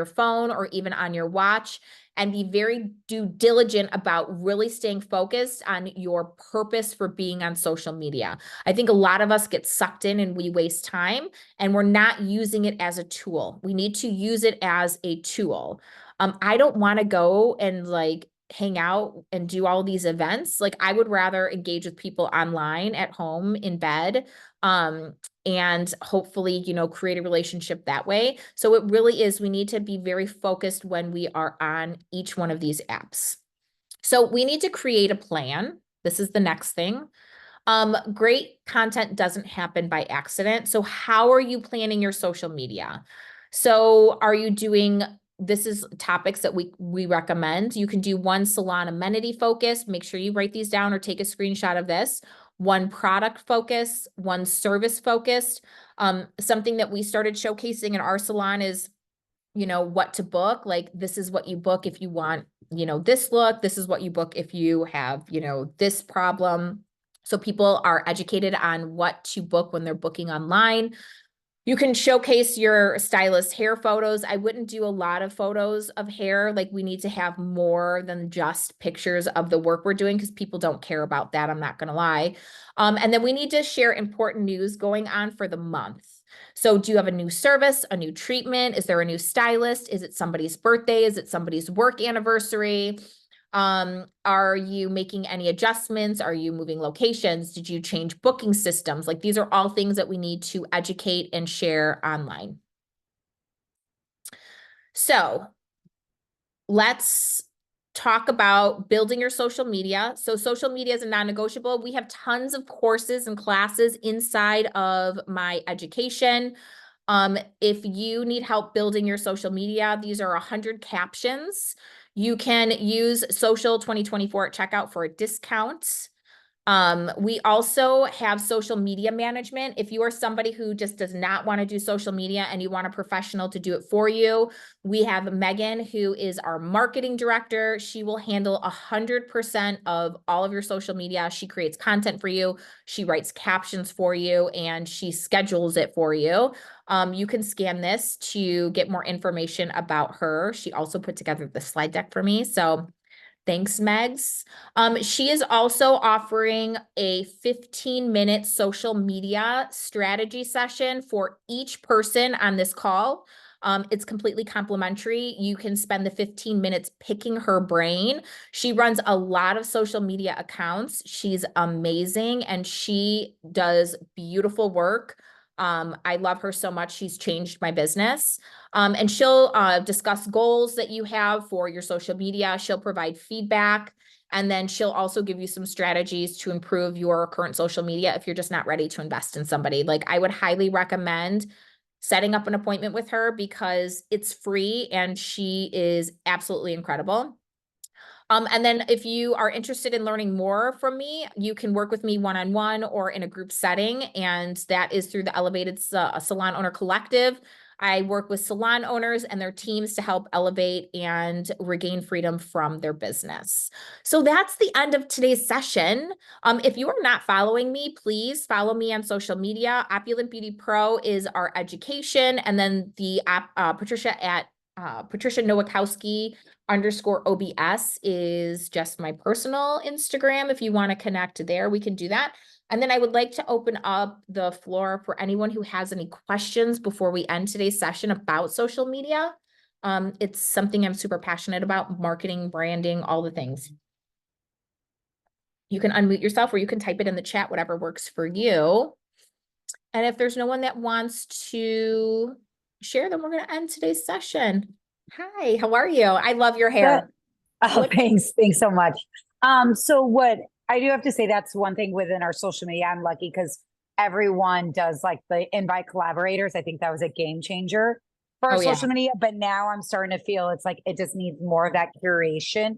phone or even on your watch, and be very due diligent about really staying focused on your purpose for being on social media. I think a lot of us get sucked in and we waste time, and we're not using it as a tool. We need to use it as a tool. I don't want to go and like hang out and do all these events. Like, I would rather engage with people online at home in bed, and hopefully, create a relationship that way. So it really is, we need to be very focused when we are on each one of these apps. So we need to create a plan. This is the next thing. Great content doesn't happen by accident. So how are you planning your social media? So are you doing, this is topics that we recommend. You can do one salon amenity focus. Make sure you write these down or take a screenshot of this. One product focus, one service focused. Something that we started showcasing in our salon is, what to book. Like, this is what you book if you want, this look. This is what you book if you have, this problem. So people are educated on what to book when they're booking online. You can showcase your stylist hair photos. I wouldn't do a lot of photos of hair. Like, we need to have more than just pictures of the work we're doing, because people don't care about that. I'm not going to lie. And then we need to share important news going on for the month. So do you have a new service, a new treatment? Is there a new stylist? Is it somebody's birthday? Is it somebody's work anniversary? Are you making any adjustments? Are you moving locations? Did you change booking systems? Like, these are all things that we need to educate and share online. So let's talk about building your social media. So social media is a non-negotiable. We have tons of courses and classes inside of my education. If you need help building your social media, these are 100 captions. You can use Social 2024 at checkout for a discount. We also have social media management. If you are somebody who just does not want to do social media and you want a professional to do it for you, we have Megan, who is our marketing director. She will handle 100% of all of your social media. She creates content for you. She writes captions for you and she schedules it for you. You can scan this to get more information about her. She also put together the slide deck for me. So thanks, Megs. She is also offering a 15-minute social media strategy session for each person on this call. It's completely complimentary. You can spend the 15 minutes picking her brain. She runs a lot of social media accounts. She's amazing and she does beautiful work. I love her so much. She's changed my business. And she'll discuss goals that you have for your social media. She'll provide feedback. And then she'll also give you some strategies to improve your current social media if you're just not ready to invest in somebody. Like, I would highly recommend setting up an appointment with her because it's free and she is absolutely incredible. And then if you are interested in learning more from me, you can work with me one-on-one or in a group setting. And that is through the Elevated Salon Owner Collective. I work with salon owners and their teams to help elevate and regain freedom from their business. So that's the end of today's session. If you are not following me, please follow me on social media. Opulent Beauty Pro is our education. And then the Patricia at Patricia Nowakowski _OBS is just my personal Instagram. If you want to connect there, we can do that. And then I would like to open up the floor for anyone who has any questions before we end today's session about social media. It's something I'm super passionate about: marketing, branding, all the things. You can unmute yourself or you can type it in the chat, whatever works for you. And if there's no one that wants to share, then we're going to end today's session. Hi, how are you? I love your hair. Oh, thanks. Thanks so much. So what I do have to say, that's one thing within our social media. I'm lucky because everyone does like the invite collaborators. I think that was a game changer for our social media. But now I'm starting to feel it's like it just needs more of that curation.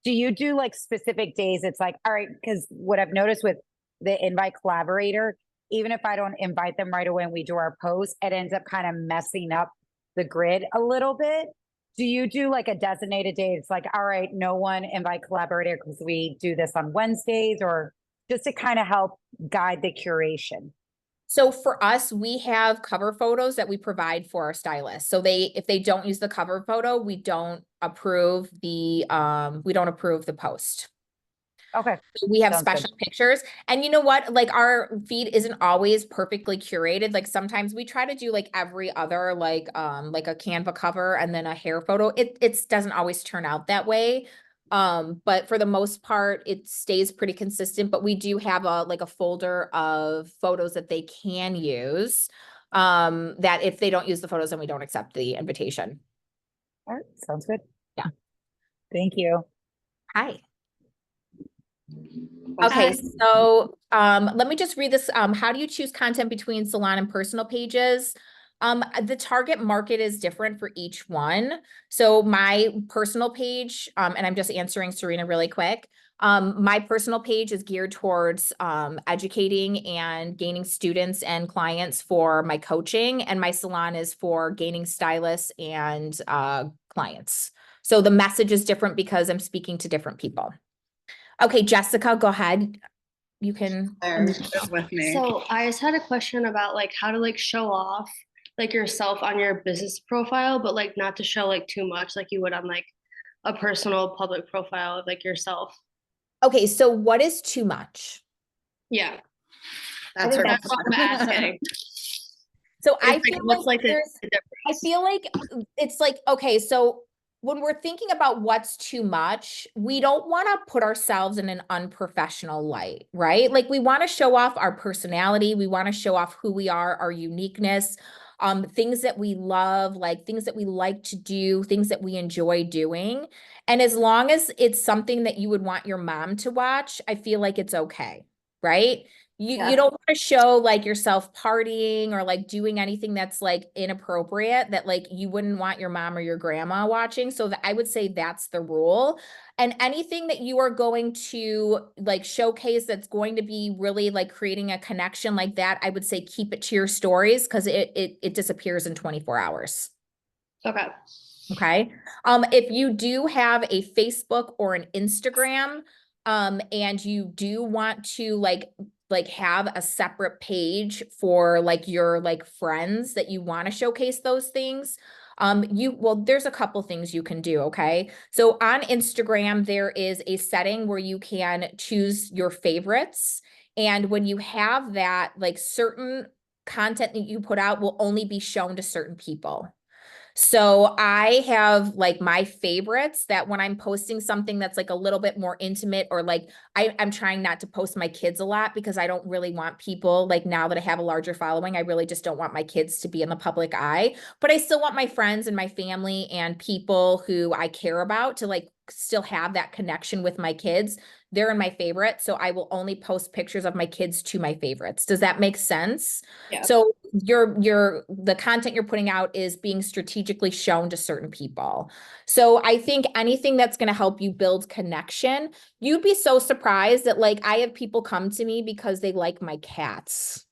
Do you do like specific days? It's like, all right, because what I've noticed with the invite collaborator, even if I don't invite them right away and we do our post, it ends up kind of messing up the grid a little bit. Do you do like a designated day? It's like, all right, no one invite collaborator because we do this on Wednesdays, or just to kind of help guide the curation? So for us, we have cover photos that we provide for our stylists. So if they don't use the cover photo, we don't approve the post. Okay. We have Sounds special good. pictures. And you know what? Like, our feed isn't always perfectly curated. Like, sometimes we try to do like every other, like a Canva cover and then a hair photo. It doesn't always turn out that way. But for the most part, it stays pretty consistent. But we do have a folder of photos that they can use. That if they don't use the photos, then we don't accept the invitation. All right. Sounds good. Yeah. Thank you. Hi. Okay, so let me just read this. How do you choose content between salon and personal pages? The target market is different for each one. So my personal page, and I'm just answering Serena really quick. My personal page is geared towards educating and gaining students and clients for my coaching, and my salon is for gaining stylists and clients. So the message is different because I'm speaking to different people. Okay, Jessica, go ahead. You can. Is with me. So I just had a question about like how to like show off like yourself on your business profile, but like not to show like too much like you would on like a personal public profile of like yourself. Okay, so what is too much? Yeah. That's That's what I'm asking. So I It's feel like, what's like the I difference? feel like it's like, okay, so when we're thinking about what's too much, we don't want to put ourselves in an unprofessional light, right? Like, we want to show off our personality. We want to show off who we are, our uniqueness, things that we love, like things that we like to do, things that we enjoy doing. And as long as it's something that you would want your mom to watch, I feel like it's okay, right? You Yeah. don't want to show like yourself partying or like doing anything that's like inappropriate that like you wouldn't want your mom or your grandma watching. So that I would say that's the rule. And anything that you are going to like showcase that's going to be really like creating a connection like that, I would say keep it to your stories because it disappears in 24 hours. Okay. Okay. If you do have a Facebook or an Instagram, and you do want to like have a separate page for like your like friends that you want to showcase those things, there's a couple things you can do. Okay. So on Instagram, there is a setting where you can choose your favorites. And when you have that, like certain content that you put out will only be shown to certain people. So I have like my favorites that when I'm posting something that's like a little bit more intimate or like I'm trying not to post my kids a lot because I don't really want people like now that I have a larger following, I really just don't want my kids to be in the public eye, but I still want my friends and my family and people who I care about to like still have that connection with my kids. They're in my favorite. So I will only post pictures of my kids to my favorites. Does that make sense? Yeah. So the content you're putting out is being strategically shown to certain people. So I think anything that's going to help you build connection, you'd be so surprised that like I have people come to me because they like my cats,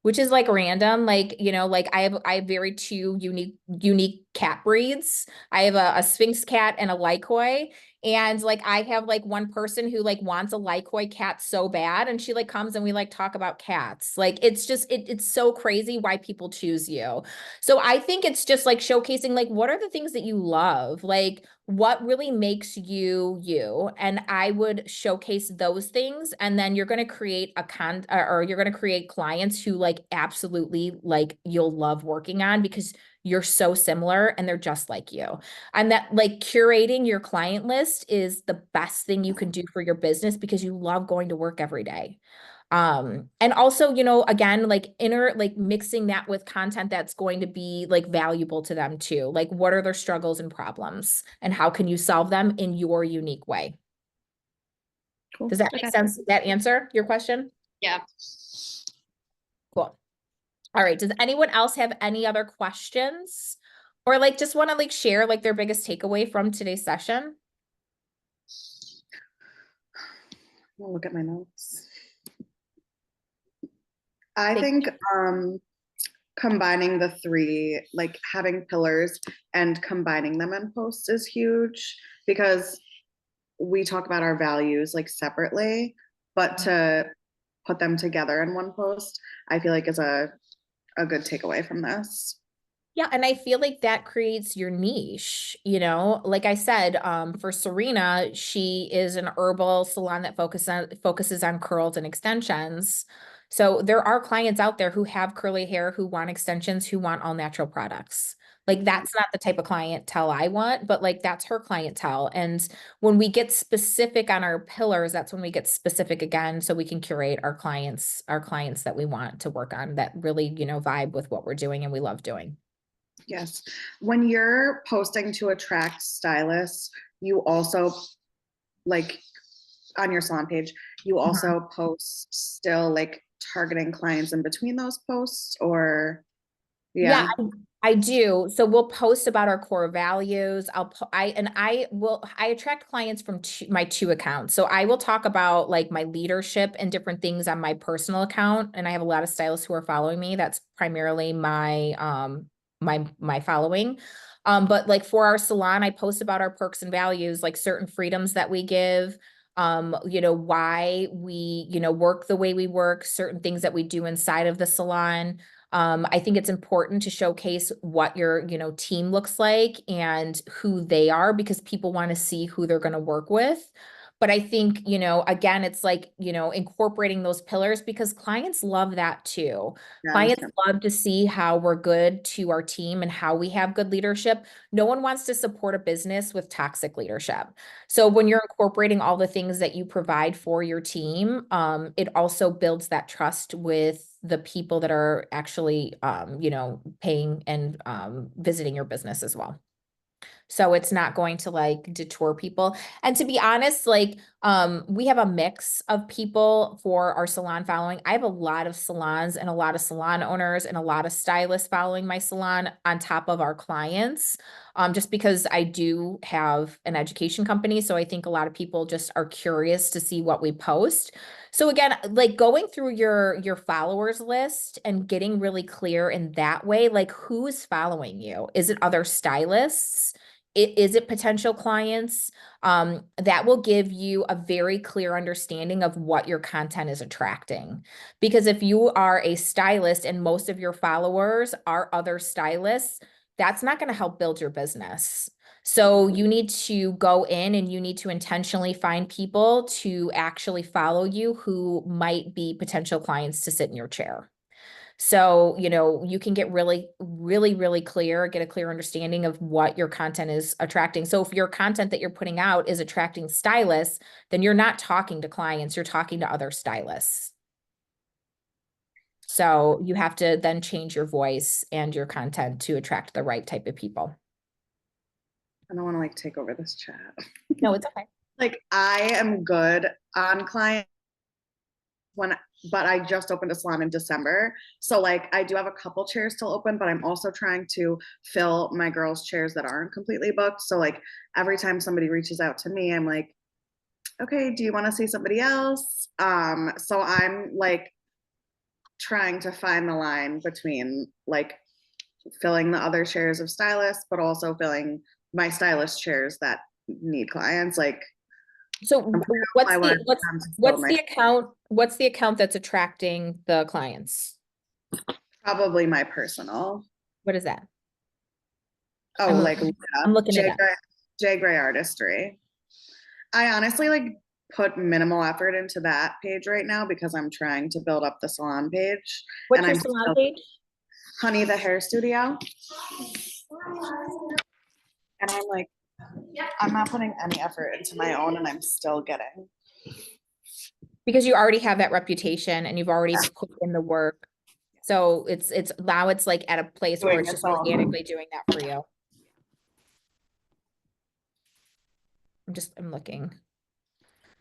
which is like random. Like, like I have very two unique cat breeds. I have a Sphinx cat and a Lycoy. And like I have like one person who like wants a Lycoy cat so bad. And she like comes and we like talk about cats. Like it's just it's so crazy why people choose you. So I think it's just like showcasing like what are the things that you love? Like what really makes you you, and I would showcase those things, and then you're going to create or you're going to create clients who like absolutely like you'll love working on because you're so similar and they're just like you. And that like curating your client list is the best thing you can do for your business because you love going to work every day. And also, again, like mixing that with content that's going to be like valuable to them too. Like what are their struggles and problems and how can you solve them in your unique way? Cool. Does that make Okay. sense? Does that answer your question? Yeah. Cool. All right. Does anyone else have any other questions or like just want to like share like their biggest takeaway from today's session? I'll look at my notes. I Thank- think combining the three, like having pillars and combining them in posts is huge because we talk about our values like separately, but to put them together in one post, I feel like is a good takeaway from this. Yeah, and I feel like that creates your niche, like I said, for Serena, she is an herbal salon that focuses on curls and extensions. So there are clients out there who have curly hair, who want extensions, who want all natural products. Like that's not the type of clientele I want, but like that's her clientele. And when we get specific on our pillars, that's when we get specific again, so we can curate our clients that we want to work on that really, vibe with what we're doing and we love doing. Yes. When you're posting to attract stylists, you also like on your salon page, you also post still like targeting clients in between those posts or Yeah, yeah. I do. So we'll post about our core values. I attract clients from my two accounts. So I will talk about like my leadership and different things on my personal account. And I have a lot of stylists who are following me. That's primarily my following. But like for our salon, I post about our perks and values, like certain freedoms that we give, why we, work the way we work, certain things that we do inside of the salon. I think it's important to showcase what your, team looks like and who they are because people want to see who they're going to work with. But I think, again, it's like, incorporating those pillars because clients love that too. Yes. Clients love to see how we're good to our team and how we have good leadership. No one wants to support a business with toxic leadership. So when you're incorporating all the things that you provide for your team, it also builds that trust with the people that are actually, paying and visiting your business as well. So it's not going to like detour people. And to be honest, like, we have a mix of people for our salon following. I have a lot of salons and a lot of salon owners and a lot of stylists following my salon on top of our clients. Just because I do have an education company. So I think a lot of people just are curious to see what we post. So again, like going through your followers list and getting really clear in that way, like who's following you? Is it other stylists? Is it potential clients? That will give you a very clear understanding of what your content is attracting. Because if you are a stylist and most of your followers are other stylists, that's not going to help build your business. So you need to go in and you need to intentionally find people to actually follow you who might be potential clients to sit in your chair. So, you can get really, really, really clear, get a clear understanding of what your content is attracting. So if your content that you're putting out is attracting stylists, then you're not talking to clients, you're talking to other stylists. So you have to then change your voice and your content to attract the right type of people. I don't want to like take over this chat. No, it's okay. Like I am good on client but I just opened a salon in December. So like I do have a couple chairs still open, but I'm also trying to fill my girls' chairs that aren't completely booked. So like every time somebody reaches out to me, I'm like, okay, do you want to see somebody else? So I'm like trying to find the line between like filling the other chairs of stylists, but also filling my stylist chairs that need clients. Like So what's my the word what's comes to what's my the account what's the account that's attracting the clients? probably my personal. What is that? Oh, I'm like I'm looking it up. J Gray Artistry. I honestly like put minimal effort into that page right now because I'm trying to build up the salon page. What's And your I'm salon still, page? Honey the Hair Studio. And I'm like, I'm not putting any effort into my own and I'm still getting. Because you already have that reputation and you've already put in the work. So it's now it's like at a place where Doing it's just its own. organically doing that for you. I'm looking.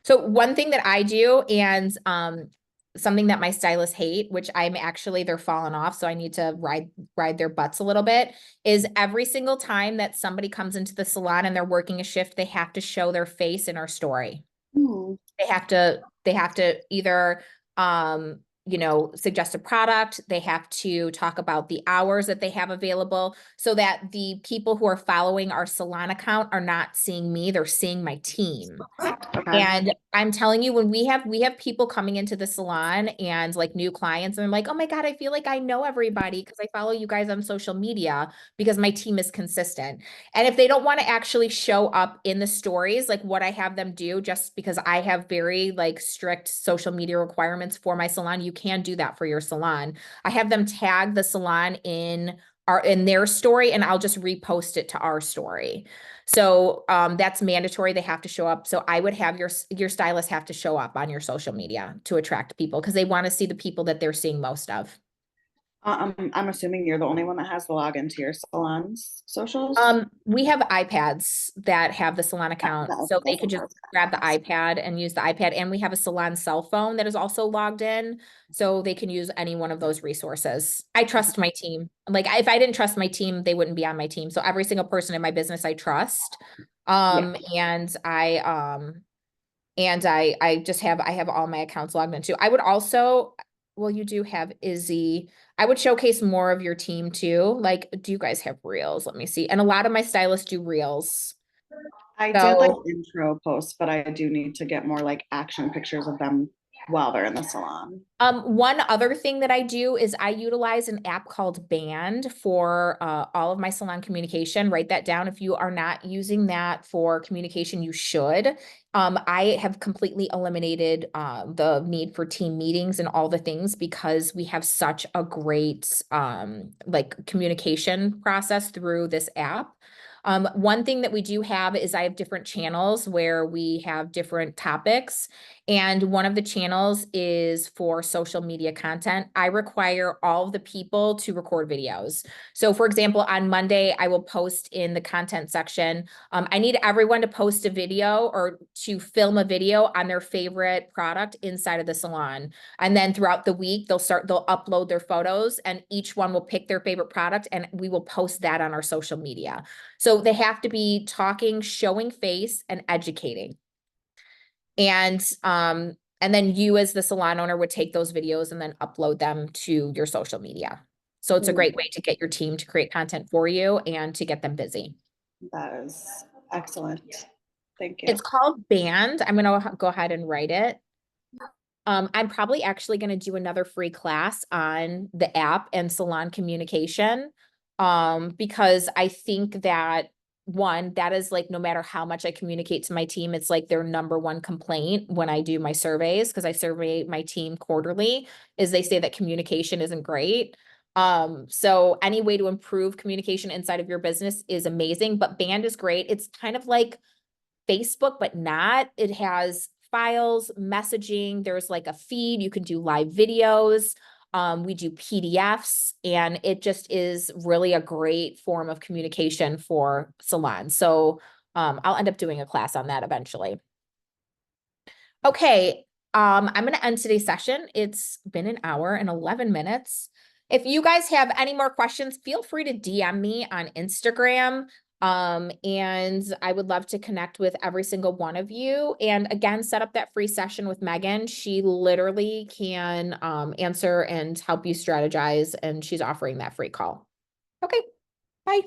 So one thing that I do and something that my stylists hate, which they're falling off, so I need to ride their butts a little bit, is every single time that somebody comes into the salon and they're working a shift, they have to show their face in our story. They have to either suggest a product, they have to talk about the hours that they have available so that the people who are following our salon account are not seeing me, they're seeing my team. Okay. And I'm telling you, when we have people coming into the salon and like new clients, and I'm like, oh my God, I feel like I know everybody because I follow you guys on social media because my team is consistent. And if they don't want to actually show up in the stories, like what I have them do, just because I have very like strict social media requirements for my salon, you can do that for your salon. I have them tag the salon in their story and I'll just repost it to our story. So that's mandatory. They have to show up. So I would have your stylist have to show up on your social media to attract people because they want to see the people that they're seeing most of. I'm assuming you're the only one that has the login to your salon's socials. We have iPads that have the salon account, so they could just grab the iPad and use the iPad. And we have a salon cell phone that is also logged in, so they can use any one of those resources. I trust my team. Like if I didn't trust my team, they wouldn't be on my team. So every single person in my business, I trust. And I have all my accounts logged in too. I would also, well, you do have Izzy. I would showcase more of your team too. Like, do you guys have reels? Let me see. And a lot of my stylists do reels. I So- did like intro posts, but I do need to get more like action pictures of them while they're in the salon. One other thing that I do is I utilize an app called Band for all of my salon communication. Write that down. If you are not using that for communication, you should. I have completely eliminated the need for team meetings and all the things because we have such a great like communication process through this app. One thing that we do have is I have different channels where we have different topics. And one of the channels is for social media content. I require all of the people to record videos. So for example, on Monday, I will post in the content section. I need everyone to post a video or to film a video on their favorite product inside of the salon. And then throughout the week, they'll upload their photos and each one will pick their favorite product and we will post that on our social media. So they have to be talking, showing face and educating. And then you as the salon owner would take those videos and then upload them to your social media. So it's a great way to get your team to create content for you and to get them busy. That is excellent. Thank you. It's called Band. I'm going to go ahead and write it. I'm probably actually going to do another free class on the app and salon communication. Because I think that one, that is like, no matter how much I communicate to my team, it's like their number one complaint when I do my surveys, because I survey my team quarterly, is they say that communication isn't great. So any way to improve communication inside of your business is amazing, but Band is great. It's kind of like Facebook, but not. It has files, messaging. There's like a feed. You can do live videos. We do PDFs, and it just is really a great form of communication for salons. So I'll end up doing a class on that eventually. Okay, I'm going to end today's session. It's been an hour and 11 minutes. If you guys have any more questions, feel free to DM me on Instagram. And I would love to connect with every single one of you. And again, set up that free session with Megan. She literally can answer and help you strategize, and she's offering that free call. Okay, bye.